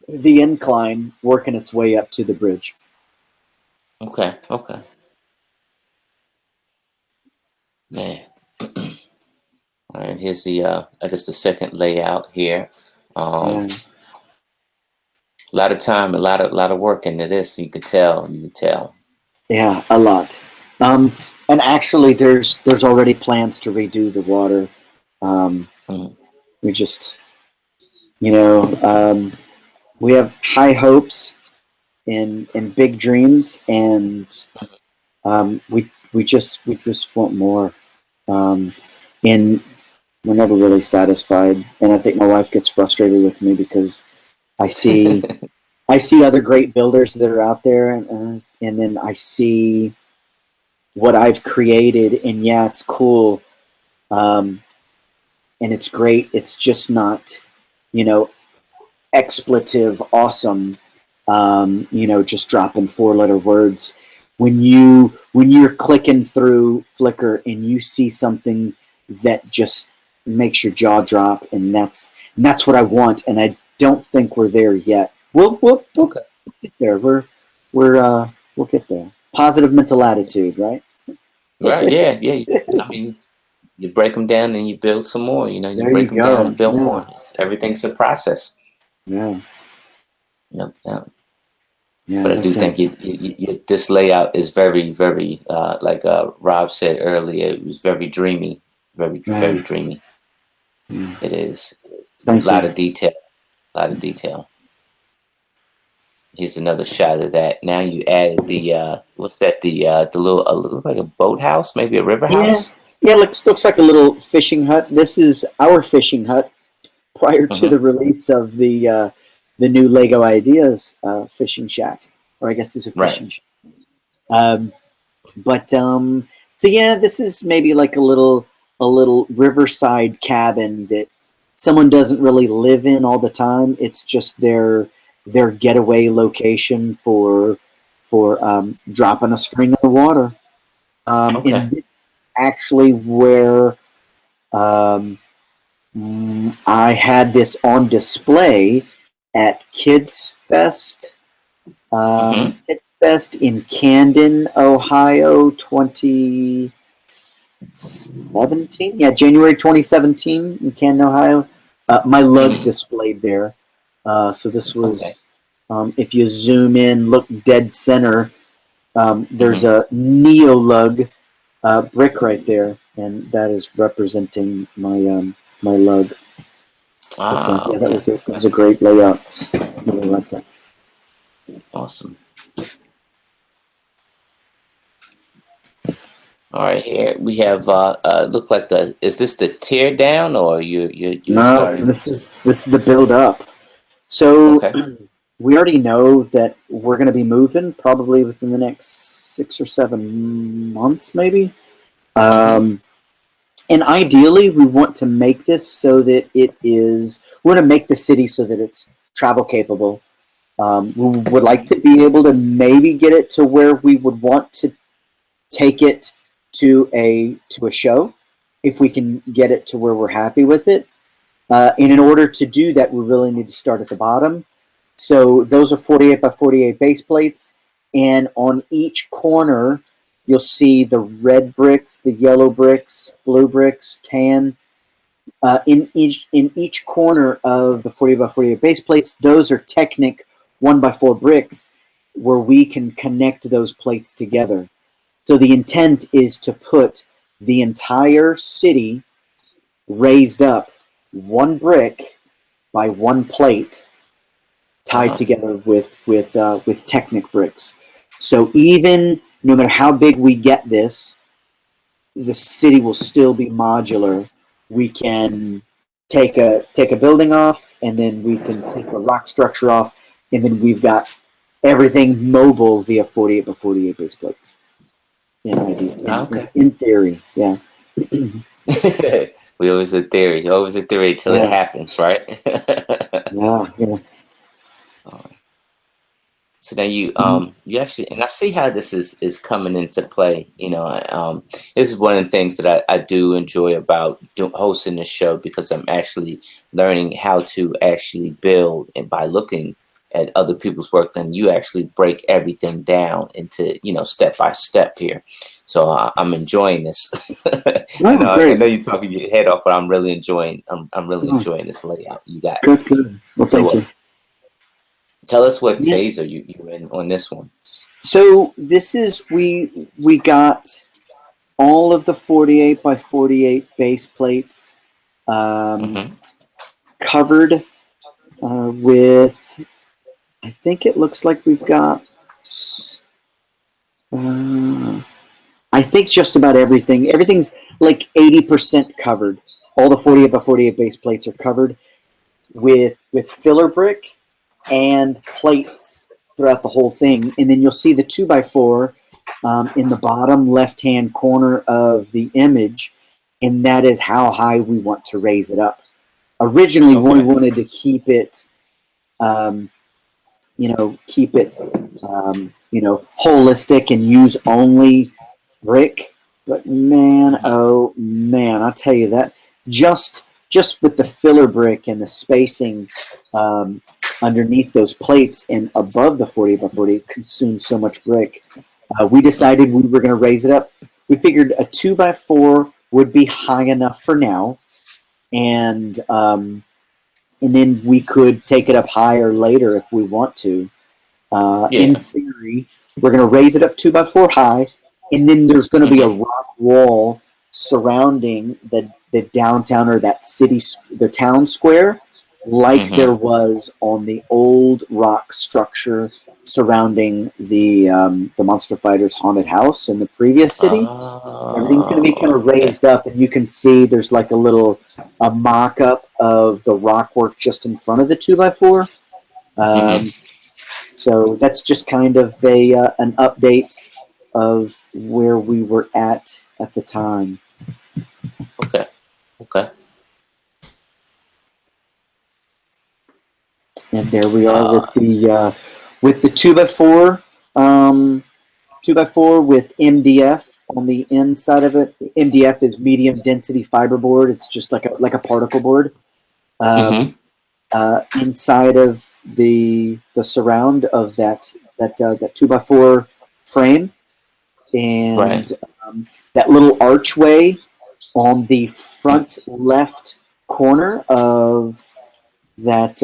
Speaker 2: the incline working its way up to the bridge.
Speaker 3: Okay. Man. All right, here's the I guess the second layout here. A lot of time, a lot of work into this. You could tell.
Speaker 2: Yeah, a lot. And actually, there's already plans to redo the water. We just, we have high hopes and big dreams, and we just want more. And we're never really satisfied. And I think my wife gets frustrated with me because I see other great builders that are out there, and then I see what I've created, and yeah, it's cool, and it's great. It's just not, expletive awesome. Just dropping 4-letter words. When you're clicking through Flickr and you see something that just makes your jaw drop, and that's what I want. And I don't think we're there yet. We'll get there. We'll get there. Positive mental attitude, right?
Speaker 3: Right. Yeah. I mean, you break them down and you build some more. You break them down and build more. Everything's a process.
Speaker 2: Yeah.
Speaker 3: Yep. Yeah. But I do think this layout is very, very, like Rob said earlier, it was very dreamy, very dreamy. It is. A lot of detail. Here's another shot of that. Now you added the what's that? The little look like a boathouse, maybe a river house.
Speaker 2: Yeah, looks like a little fishing hut. This is our fishing hut prior to the release of the new Lego Ideas fishing shack, or I guess it's a fishing shack. So yeah, this is maybe like a little riverside cabin that someone doesn't really live in all the time. It's just their getaway location for dropping a string in the water. And actually, where I had this on display at Kids Fest. Kids Fest in Camden, Ohio, 2017. Yeah, January 2017 in Camden, Ohio. My lug displayed there. So this was, if you zoom in, look dead center, there's a Neo lug brick right there, and that is representing my my lug. Yeah, that was a great layout. Really like that.
Speaker 3: Awesome. All right, here we have look like is this the tear down, or you
Speaker 2: No,
Speaker 3: starting?
Speaker 2: this is the build up. So we already know that we're going to be moving probably within the next 6 or 7 months, maybe. And ideally, we want to make this so that we want to make the city so that it's travel capable. We would like to be able to maybe get it to where we would want to take it to a show, if we can get it to where we're happy with it. And in order to do that, we really need to start at the bottom. So those are 48 by 48 base plates, and on each corner, you'll see the red bricks, the yellow bricks, blue bricks, tan. In each corner of the 48 by 48 base plates, those are Technic 1x4 bricks, where we can connect those plates together. So the intent is to put the entire city raised up one brick by one plate, tied together with Technic bricks. So even no matter how big we get this, the city will still be modular. We can take a building off, and then we can take a rock structure off, and then we've got everything mobile via 48 by 48 base plates. In theory, yeah.
Speaker 3: We always a theory. Always a theory till it happens, right?
Speaker 2: Yeah.
Speaker 3: So then you actually, and I see how this is coming into play. This is one of the things that I do enjoy about hosting this show, because I'm actually learning how to actually build, and by looking at other people's work, then you actually break everything down into step by step here. So I'm enjoying this. I know you're talking your head off, but I'm really enjoying. I'm really enjoying this layout you got.
Speaker 2: Good. Well, thank you.
Speaker 3: Tell us what phase are you in on this one?
Speaker 2: So this is we got all of the 48 by 48 base plates covered with. I think it looks like we've got. I think just about everything. Everything's like 80% covered. All the 48 by 48 base plates are covered with filler brick and plates throughout the whole thing. And then you'll see the 2x4 in the bottom left-hand corner of the image, and that is how high we want to raise it up. Originally, we wanted to keep it, holistic and use only brick. But man, oh man, I'll tell you that just with the filler brick and the spacing underneath those plates and above the 40 by 40 consumes so much brick. We decided we were going to raise it up. We figured a 2x4 would be high enough for now, and then we could take it up higher later if we want to. In theory, we're going to raise it up 2x4 high, and then there's going to be a rock wall surrounding the downtown, or that city, the town square, like there was on the old rock structure surrounding the Monster Fighters haunted house in the previous city. Everything's going to be kind of raised up, and you can see there's like a mock-up of the rock work just in front of the 2x4.
Speaker 3: Mm-hmm.
Speaker 2: So that's just kind of an update of where we were at the time.
Speaker 3: Okay. Okay.
Speaker 2: And there we are with the 2x4, 2x4 with MDF on the inside of it. MDF is medium density fiberboard. It's just like a particle board.
Speaker 3: Mm-hmm.
Speaker 2: Inside of the surround of that 2x4 frame, and
Speaker 3: Right.
Speaker 2: that little archway on the front left corner that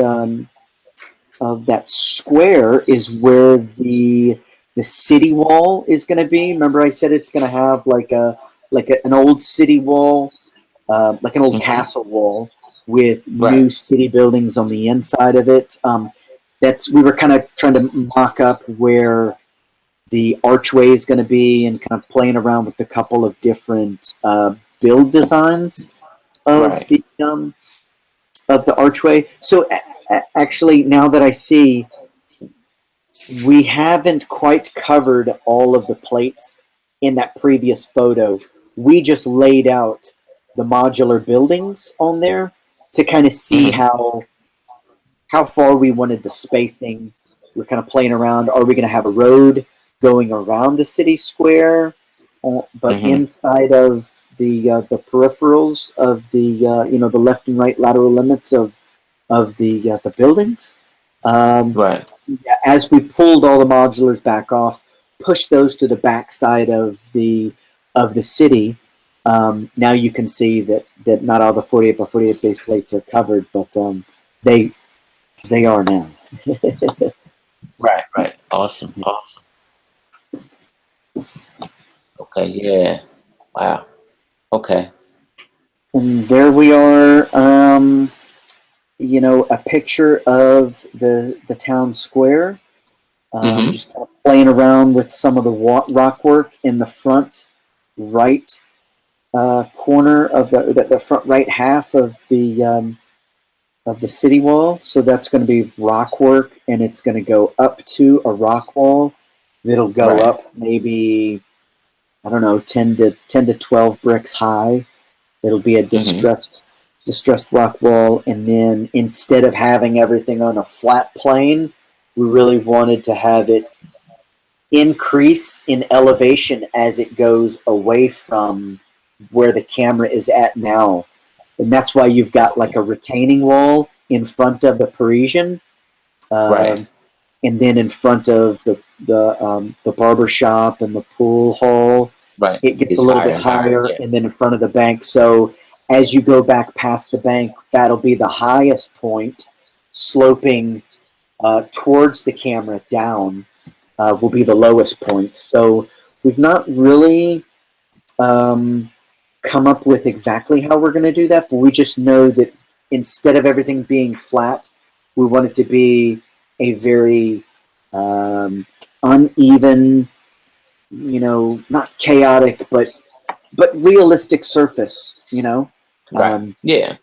Speaker 2: of that square is where the city wall is going to be. Remember, I said it's going to have an old city wall, like an old
Speaker 3: Mm-hmm.
Speaker 2: castle wall with
Speaker 3: Right.
Speaker 2: new city buildings on the inside of it. We were kind of trying to mock up where the archway is going to be, and kind of playing around with a couple of different build designs of
Speaker 3: Right.
Speaker 2: the archway. So actually, now that I see, we haven't quite covered all of the plates in that previous photo. We just laid out the modular buildings on there to kind of see
Speaker 3: Mm-hmm.
Speaker 2: how far we wanted the spacing. We're kind of playing around. Are we going to have a road going around the city square, but
Speaker 3: Mm-hmm.
Speaker 2: inside of the peripherals of the left and right lateral limits of the buildings?
Speaker 3: Right.
Speaker 2: So yeah, as we pulled all the modulars back off, pushed those to the back side of the city. Now you can see that not all the 48 by 48 base plates are covered, but they are now.
Speaker 3: Right. Right. Awesome. Awesome. Okay. Yeah. Wow. Okay.
Speaker 2: And there we are. A picture of the town square.
Speaker 3: Mm-hmm.
Speaker 2: Just kind of playing around with some of the rock work in the front right corner of the front right half of the city wall. So that's going to be rock work, and it's going to go up to a rock wall. It'll go
Speaker 3: Right.
Speaker 2: up maybe, I don't know, 10 to 12 bricks high. It'll be a
Speaker 3: Mm-hmm.
Speaker 2: distressed rock wall, and then instead of having everything on a flat plane, we really wanted to have it increase in elevation as it goes away from where the camera is at now. And that's why you've got like a retaining wall in front of the Parisian,
Speaker 3: Right.
Speaker 2: um, and then in front of the barber shop and the pool hall,
Speaker 3: Right.
Speaker 2: it gets a
Speaker 3: It's
Speaker 2: little
Speaker 3: higher
Speaker 2: bit
Speaker 3: and higher.
Speaker 2: higher,
Speaker 3: Yeah.
Speaker 2: and then in front of the bank. So as you go back past the bank, that'll be the highest point, sloping towards the camera down will be the lowest point. So we've not really come up with exactly how we're going to do that, but we just know that instead of everything being flat, we want it to be a very uneven, not chaotic, but realistic surface.
Speaker 3: Right.
Speaker 2: Um,
Speaker 3: Yeah.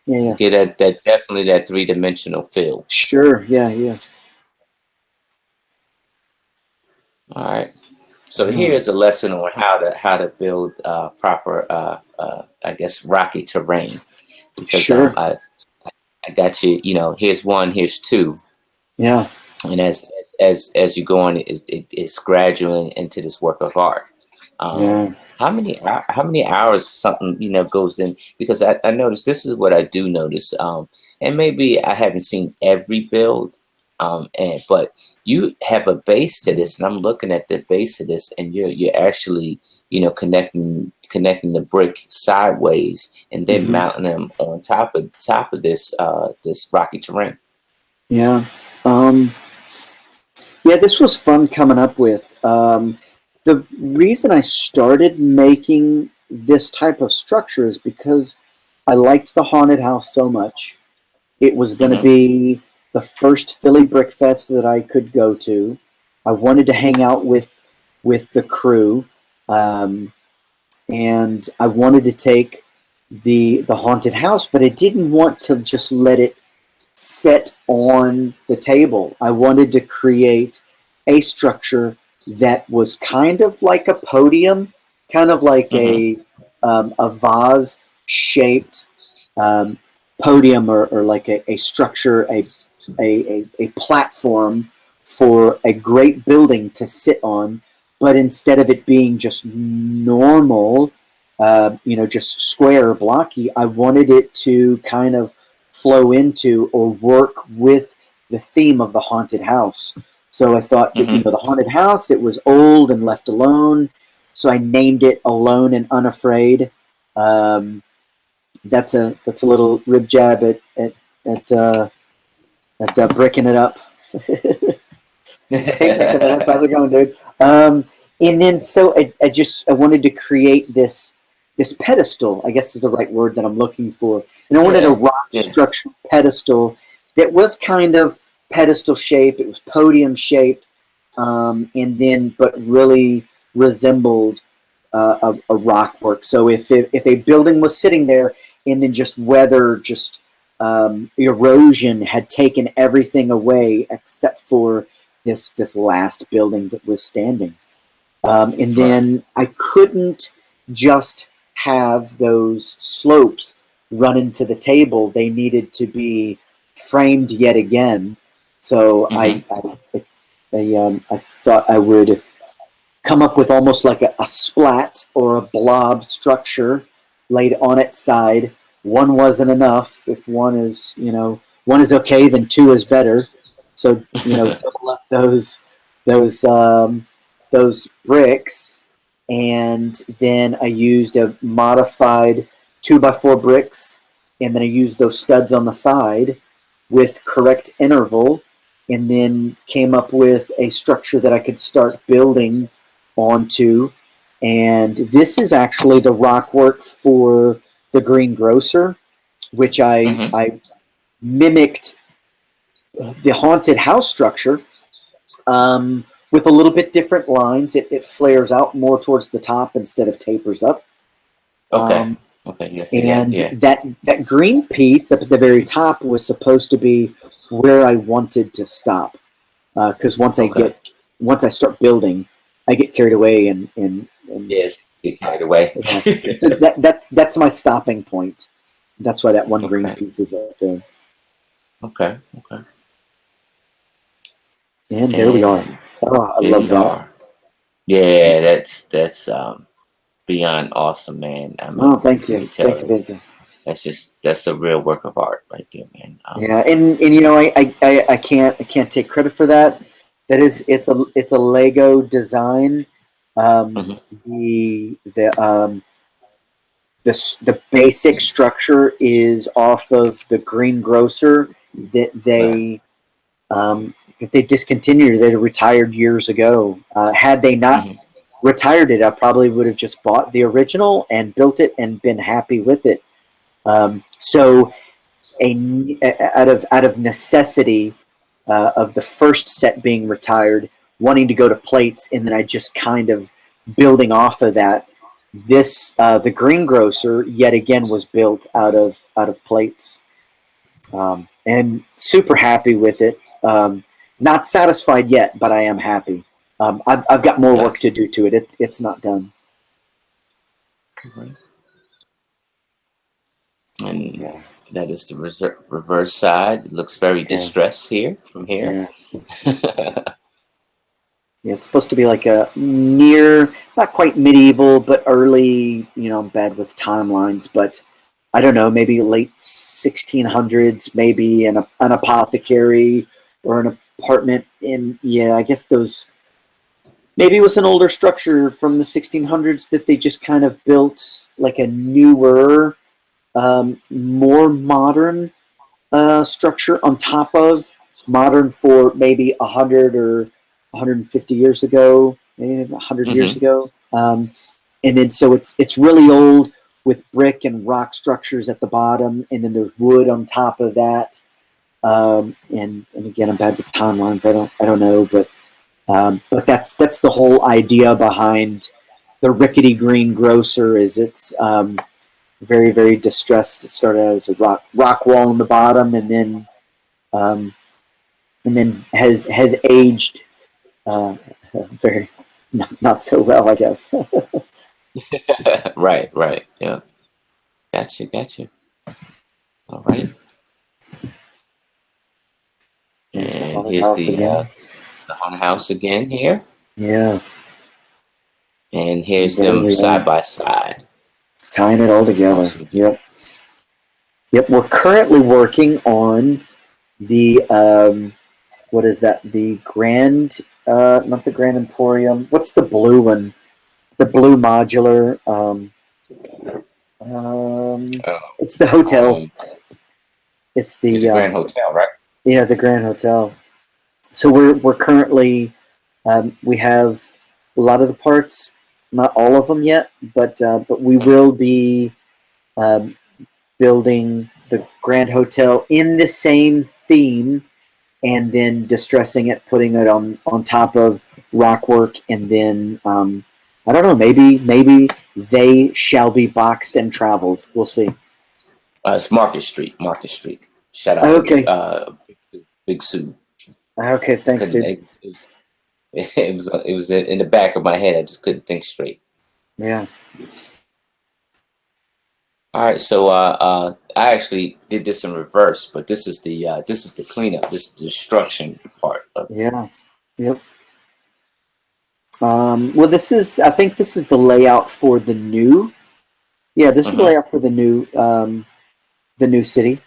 Speaker 2: yeah, yeah,
Speaker 3: Get that definitely that 3-dimensional feel.
Speaker 2: sure, yeah, yeah.
Speaker 3: All right. So
Speaker 2: Oh,
Speaker 3: here's a lesson on how to build proper I guess rocky terrain, because
Speaker 2: sure,
Speaker 3: I got you. Here's one, here's two,
Speaker 2: yeah,
Speaker 3: and as you go on, it's graduating into this work of art. Um,
Speaker 2: yeah.
Speaker 3: how many hours something goes in? Because I noticed, this is what I do notice, and maybe I haven't seen every build, but you have a base to this, and I'm looking at the base of this, and you're actually connecting the brick sideways and then
Speaker 2: Hmm.
Speaker 3: mounting them on top of this rocky terrain.
Speaker 2: Yeah. Um, yeah, this was fun coming up with. The reason I started making this type of structure is because I liked the haunted house so much. It was going to
Speaker 3: Hmm.
Speaker 2: be the first Philly Brick Fest that I could go to. I wanted to hang out with the crew, um, and I wanted to take the haunted house, but I didn't want to just let it set on the table. I wanted to create a structure that was kind of like a podium, kind of like a vase shaped podium, or like a structure, a platform for a great building to sit on. But instead of it being just normal, just square or blocky, I wanted it to kind of flow into or work with the theme of the haunted house. So I thought that, the haunted house, it was old and left alone. So I named it Alone and Unafraid. That's a little rib jab at bricking it up. Hey, how's it going, dude? And then so I wanted to create this pedestal, I guess is the right word that I'm looking for. And I wanted a rock structured pedestal that was kind of pedestal shaped. It was podium shaped, and then but really resembled a rock work. So if a building was sitting there and then just weather, erosion had taken everything away except for this last building that was standing. And then I couldn't just have those slopes run into the table. They needed to be framed yet again. So I thought I would come up with almost like a splat or a blob structure laid on its side. One wasn't enough. If one is okay, then two is better. So double up those bricks, and then I used a modified 2x4 bricks, and then I used those studs on the side with correct interval, and then came up with a structure that I could start building onto. And this is actually the rock work for the greengrocer, which I mimicked the haunted house structure with a little bit different lines. It flares out more towards the top instead of tapers up.
Speaker 3: Okay. Yes.
Speaker 2: And that green piece up at the very top was supposed to be where I wanted to stop. Because once I start building, I get carried away and
Speaker 3: yes, get carried away.
Speaker 2: that's my stopping point. That's why that one green piece is up there.
Speaker 3: Okay.
Speaker 2: And there we are. Oh, I love that.
Speaker 3: Yeah, that's beyond awesome, man.
Speaker 2: Thank you. Thank you.
Speaker 3: That's a real work of art right there, man.
Speaker 2: And I can't take credit for that. It's a Lego design. The basic structure is off of the greengrocer that they discontinued. They retired years ago. Had they not retired it, I probably would have just bought the original and built it and been happy with it. So out of necessity of the first set being retired, wanting to go to plates, and then I just kind of building off of that. This the greengrocer yet again was built out of plates, and super happy with it. Not satisfied yet, but I am happy. I've got more work to do to it. It's not done.
Speaker 3: And that is the reverse side. It looks very distressed here from here.
Speaker 2: Yeah. It's supposed to be like a near, not quite medieval, but early, I'm bad with timelines, but I don't know, maybe late 1600s, maybe an apothecary or an apartment I guess those, maybe it was an older structure from the 1600s that they just kind of built like a newer, more modern structure on top of. Modern for maybe 100 or 150 years ago, maybe 100 years ago. And then so it's really old with brick and rock structures at the bottom, and then there's wood on top of that. And again, I'm bad with timelines. I don't know, but that's the whole idea behind the rickety greengrocer. Is it's very, very distressed. It started out as a rock wall on the bottom, and then and then has aged very not so well, I guess.
Speaker 3: Right, right. Yeah. Gotcha, gotcha. All right.
Speaker 2: There's the
Speaker 3: And
Speaker 2: haunted
Speaker 3: here's
Speaker 2: house again.
Speaker 3: the haunted house again here.
Speaker 2: Yeah.
Speaker 3: And here's
Speaker 2: There
Speaker 3: them
Speaker 2: we
Speaker 3: side
Speaker 2: are.
Speaker 3: by side.
Speaker 2: Tying it all together.
Speaker 3: Awesome.
Speaker 2: Yep. Yep. We're currently working on the what is that? The Grand, not the Grand Emporium. What's the blue one? The blue modular. It's the hotel. It's
Speaker 3: the Grand Hotel, right?
Speaker 2: Yeah, the Grand Hotel. So we're currently we have a lot of the parts, not all of them yet, but we will be building the Grand Hotel in the same theme, and then distressing it, putting it on top of rockwork, and then I don't know, maybe they shall be boxed and traveled. We'll see.
Speaker 3: It's Market Street. Market Street. Shout out
Speaker 2: Okay.
Speaker 3: to Big Sue.
Speaker 2: Okay, thanks, dude.
Speaker 3: It was in the back of my head. I just couldn't think straight.
Speaker 2: Yeah.
Speaker 3: All right, so I actually did this in reverse, but this is the cleanup. This is the destruction part of it.
Speaker 2: Yeah. Yep. Well, I think this is the layout for the new. Yeah, this is the layout for the new city.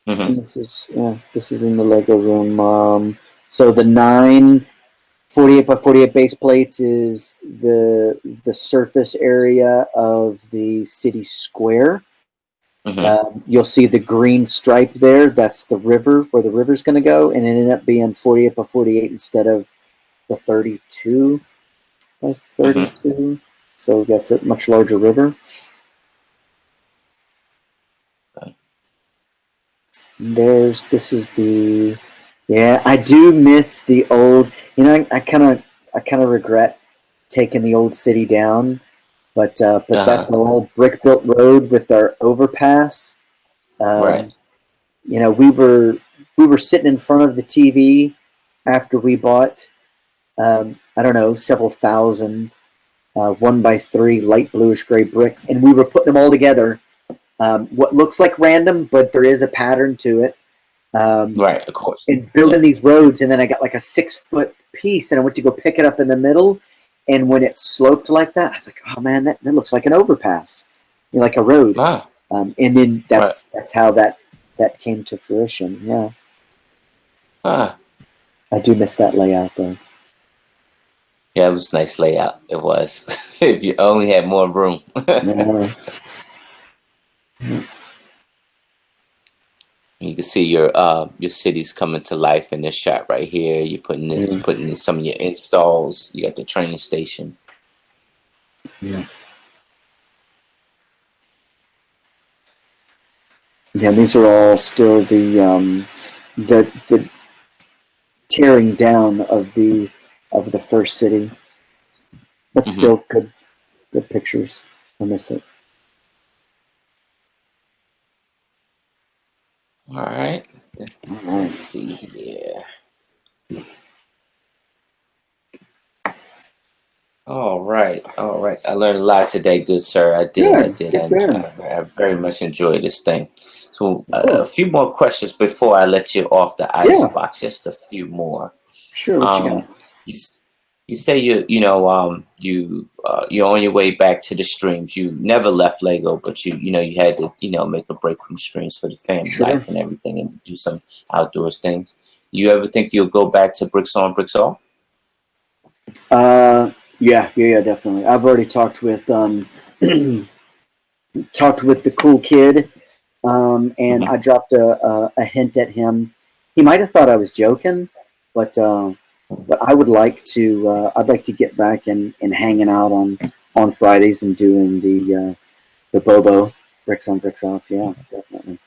Speaker 2: And this is in the Lego room. So the 9 48 by 48 base plates is the surface area of the city square. You'll see the green stripe there. That's the river, where the river's going to go, and it ended up being 48 by 48 instead of the 32 by 32. So that's a much larger river. This is the, yeah, I do miss the old, I kind of regret taking the old city down, but that's an old brick built road with our overpass.
Speaker 3: Right.
Speaker 2: We were sitting in front of the TV after we bought, I don't know, several thousand 1x3 light bluish gray bricks, and we were putting them all together. What looks like random, but there is a pattern to it.
Speaker 3: Right, of course.
Speaker 2: And building these roads, and then I got like a 6-foot piece, and I went to go pick it up in the middle, and when it sloped like that, I was like, "Oh man, that looks like an overpass, like a road." And then that's how that came to fruition. Yeah. I do miss that layout though.
Speaker 3: Yeah, it was a nice layout. It was. If you only had more room. You can see your cities coming to life in this shot right here. You're putting in some of your installs. You got the train station.
Speaker 2: Yeah. Yeah, these are all still the tearing down of the first city, but still good pictures. I miss it.
Speaker 3: All right. Let's see here. All right. I learned a lot today, good sir. I did. I very much enjoyed this thing. So a few more questions before I let you off the icebox. Just a few more.
Speaker 2: Sure. What you got?
Speaker 3: You say you're on your way back to the streams. You never left Lego, but you had to make a break from streams for the family life and everything, and do some outdoors things. You ever think you'll go back to bricks on, bricks off?
Speaker 2: Yeah, definitely. I've already talked with the cool kid, and I dropped a hint at him. He might have thought I was joking, but I would like to. I'd like to get back and hanging out on Fridays and doing the Bobo bricks on, bricks off. Yeah, definitely.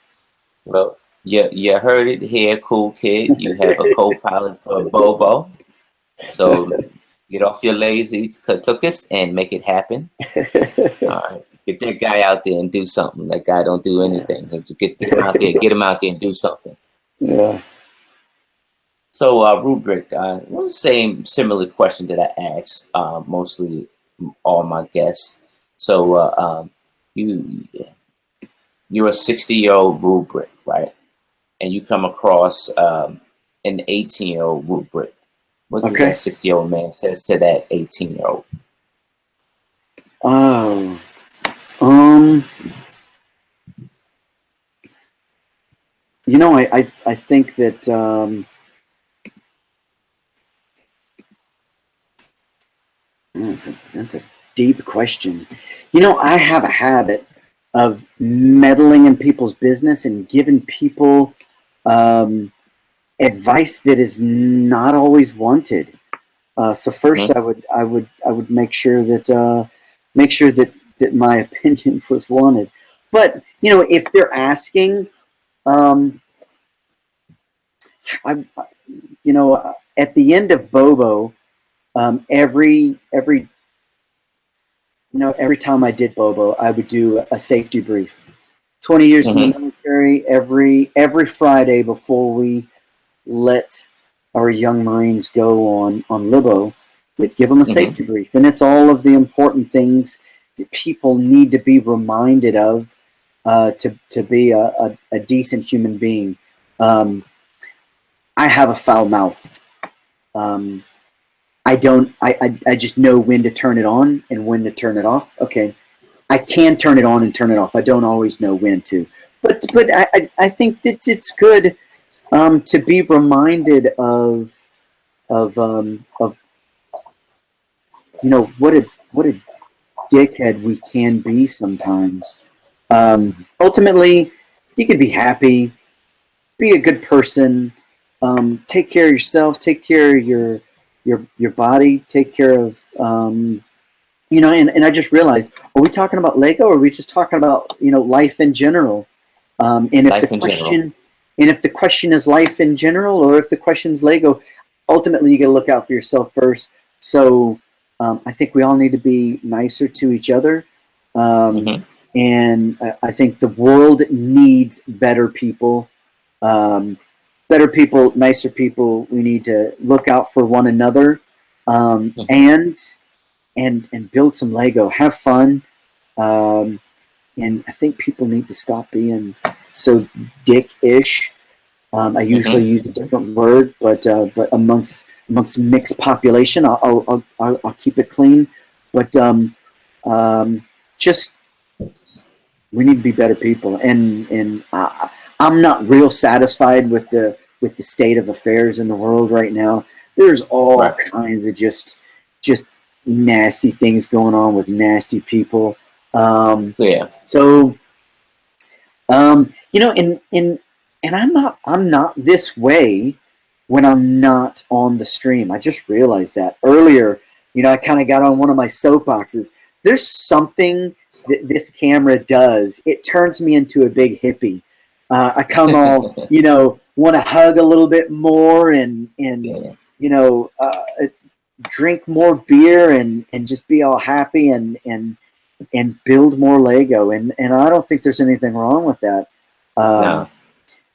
Speaker 3: Well, you heard it here, cool kid. You have a co-pilot for Bobo, so get off your lazy tuchus and make it happen. All right, get that guy out there and do something. That guy don't do anything. Get him out there. Get him out there and do something.
Speaker 2: Yeah.
Speaker 3: So, Rubric, well, the same similar question that I ask mostly all my guests. So, you you're a 60-year-old Rubric, right? And you come across an 18-year-old Rubric. What does that
Speaker 2: Okay.
Speaker 3: 60-year-old man says to that 18-year-old?
Speaker 2: Oh. Um. I think that that's a deep question. I have a habit of meddling in people's business and giving people um, advice that is not always wanted. So first,
Speaker 3: Mm-hmm.
Speaker 2: I would make sure that my opinion was wanted. But if they're asking, um, I at the end of Bobo, every time I did Bobo, I would do a safety brief. 20 years in the
Speaker 3: Mm-hmm.
Speaker 2: military, every Friday before we let our young Marines go on Libo, we'd give them a
Speaker 3: Mm-hmm.
Speaker 2: safety brief, and it's all of the important things that people need to be reminded of to be a decent human being. Um, I have a foul mouth. Um, I don't. I just know when to turn it on and when to turn it off. Okay, I can turn it on and turn it off. I don't always know when to, but I think that it's good to be reminded of what a dickhead we can be sometimes. Ultimately, you can be happy, be a good person, take care of yourself, take care of your body, take care of and I just realized, are we talking about Lego or are we just talking about life in general? And if the
Speaker 3: Life in general.
Speaker 2: question is life in general, or if the question is Lego, ultimately you got to look out for yourself first. So I think we all need to be nicer to each other, um,
Speaker 3: Mm-hmm.
Speaker 2: and I think the world needs better people, um, nicer people. We need to look out for one another,
Speaker 3: Mm-hmm.
Speaker 2: and build some Lego. Have fun. Um, and I think people need to stop being so dick-ish. I usually
Speaker 3: Mm-hmm.
Speaker 2: use a different word, but amongst mixed population, I'll keep it clean. But um, just we need to be better people, and I'm not real satisfied with the state of affairs in the world right now. There's all
Speaker 3: Right.
Speaker 2: kinds of just nasty things going on with nasty people.
Speaker 3: Yeah.
Speaker 2: So and I'm not this way when I'm not on the stream. I just realized that earlier. I kind of got on one of my soapboxes. There's something that this camera does. It turns me into a big hippie. I come all want to hug a little bit more and
Speaker 3: Yeah.
Speaker 2: you know uh, drink more beer and just be all happy and build more Lego. And I don't think there's anything wrong with that. Um,
Speaker 3: No.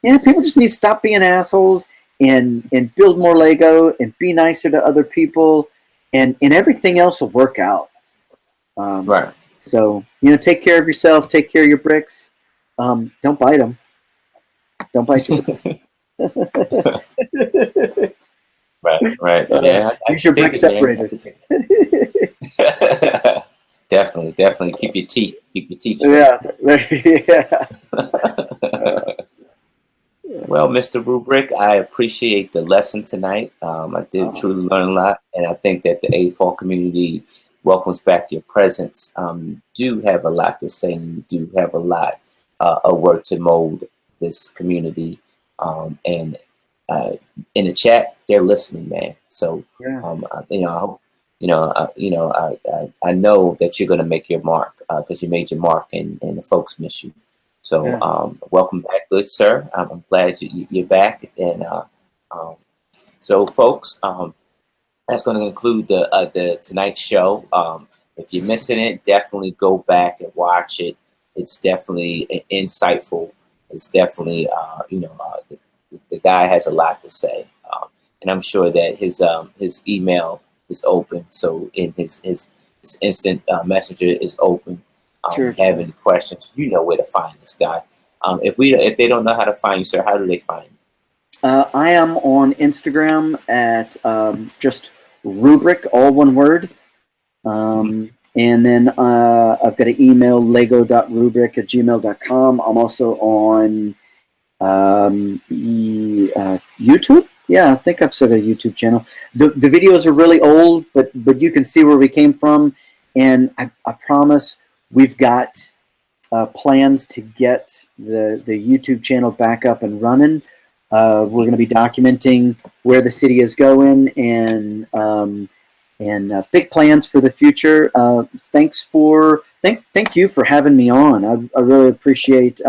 Speaker 2: yeah, people just need to stop being assholes and build more Lego and be nicer to other people, and everything else will work out. Um,
Speaker 3: Right.
Speaker 2: so take care of yourself, take care of your bricks. Don't bite them. Don't bite your bricks.
Speaker 3: Right. Right. Yeah. I
Speaker 2: Use
Speaker 3: can
Speaker 2: your
Speaker 3: take
Speaker 2: brick
Speaker 3: it, man. I can
Speaker 2: separators.
Speaker 3: take it. Definitely. Definitely keep your teeth. Keep your teeth straight.
Speaker 2: Yeah, yeah.
Speaker 3: Well, Mr. Rubrick, I appreciate the lesson tonight. I did truly learn a lot, and I think that the AFOL community welcomes back your presence. You do have a lot to say, and you do have a lot of work to mold this community. And in the chat, they're listening, man. So,
Speaker 2: Yeah.
Speaker 3: I hope, I know that you're going to make your mark because you made your mark, and the folks miss you. So,
Speaker 2: Yeah.
Speaker 3: welcome back, good sir. I'm glad you're back. And so, folks, that's going to conclude the tonight's show. If you're missing it, definitely go back and watch it. It's definitely insightful. It's definitely, the guy has a lot to say, and I'm sure that his email is open. So in his instant messenger is open.
Speaker 2: Sure.
Speaker 3: If you have any questions, you know where to find this guy. If they don't know how to find you, sir, how do they find you?
Speaker 2: I am on Instagram at just RuBrick, all one word. And then I've got an email, lego.rubrick@gmail.com. I'm also on YouTube. Yeah, I think I've set a YouTube channel. The videos are really old, but you can see where we came from. And I promise we've got plans to get the YouTube channel back up and running. We're going to be documenting where the city is going and big plans for the future. Thank you for having me on. I really appreciate.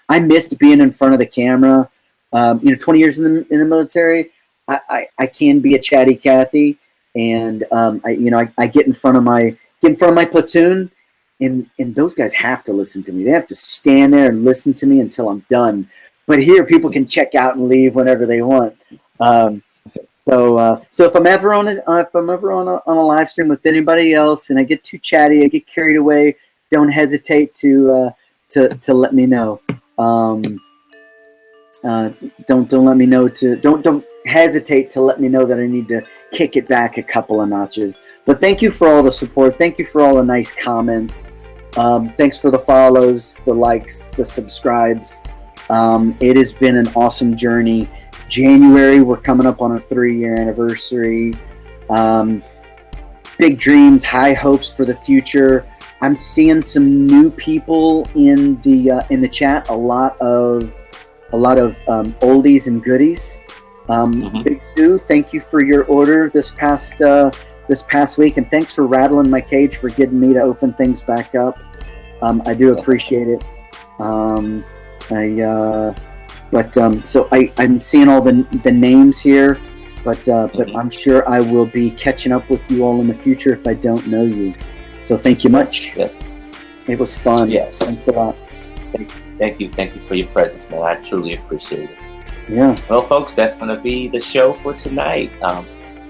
Speaker 2: I missed being in front of the camera. 20 years in the military, I can be a chatty Cathy, and I get in front of my platoon, and those guys have to listen to me. They have to stand there and listen to me until I'm done. But here, people can check out and leave whenever they want. So if I'm ever on a live stream with anybody else and I get too chatty, I get carried away, don't hesitate to let me know. Don't let me know don't hesitate to let me know that I need to kick it back a couple of notches. But thank you for all the support. Thank you for all the nice comments. Thanks for the follows, the likes, the subscribes. It has been an awesome journey. January, we're coming up on our 3-year anniversary. Big dreams, high hopes for the future. I'm seeing some new people in the chat. A lot of oldies and goodies. Big Sue, thank you for your order this past week, and thanks for rattling my cage for getting me to open things back up. I do appreciate it. So I'm seeing all the names here, but I'm sure I will be catching up with you all in the future if I don't know you. So thank you much.
Speaker 3: Yes.
Speaker 2: It was fun.
Speaker 3: Yes.
Speaker 2: Thanks a lot.
Speaker 3: Thank you for your presence, man. I truly appreciate it.
Speaker 2: Yeah.
Speaker 3: Well, folks, that's going to be the show for tonight.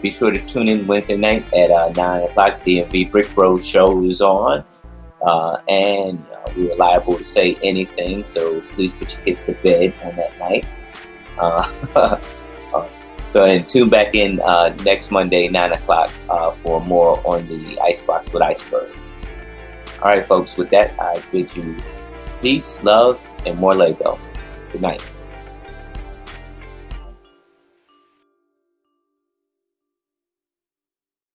Speaker 3: Be sure to tune in Wednesday night at 9 o'clock. The DMV Brick Road show is on. And we are liable to say anything, so please put your kids to bed on that night. And tune back in next Monday, 9 o'clock, for more on the Icebox with Iceberg. All right, folks, with that, I bid you peace, love, and more Lego. Good night.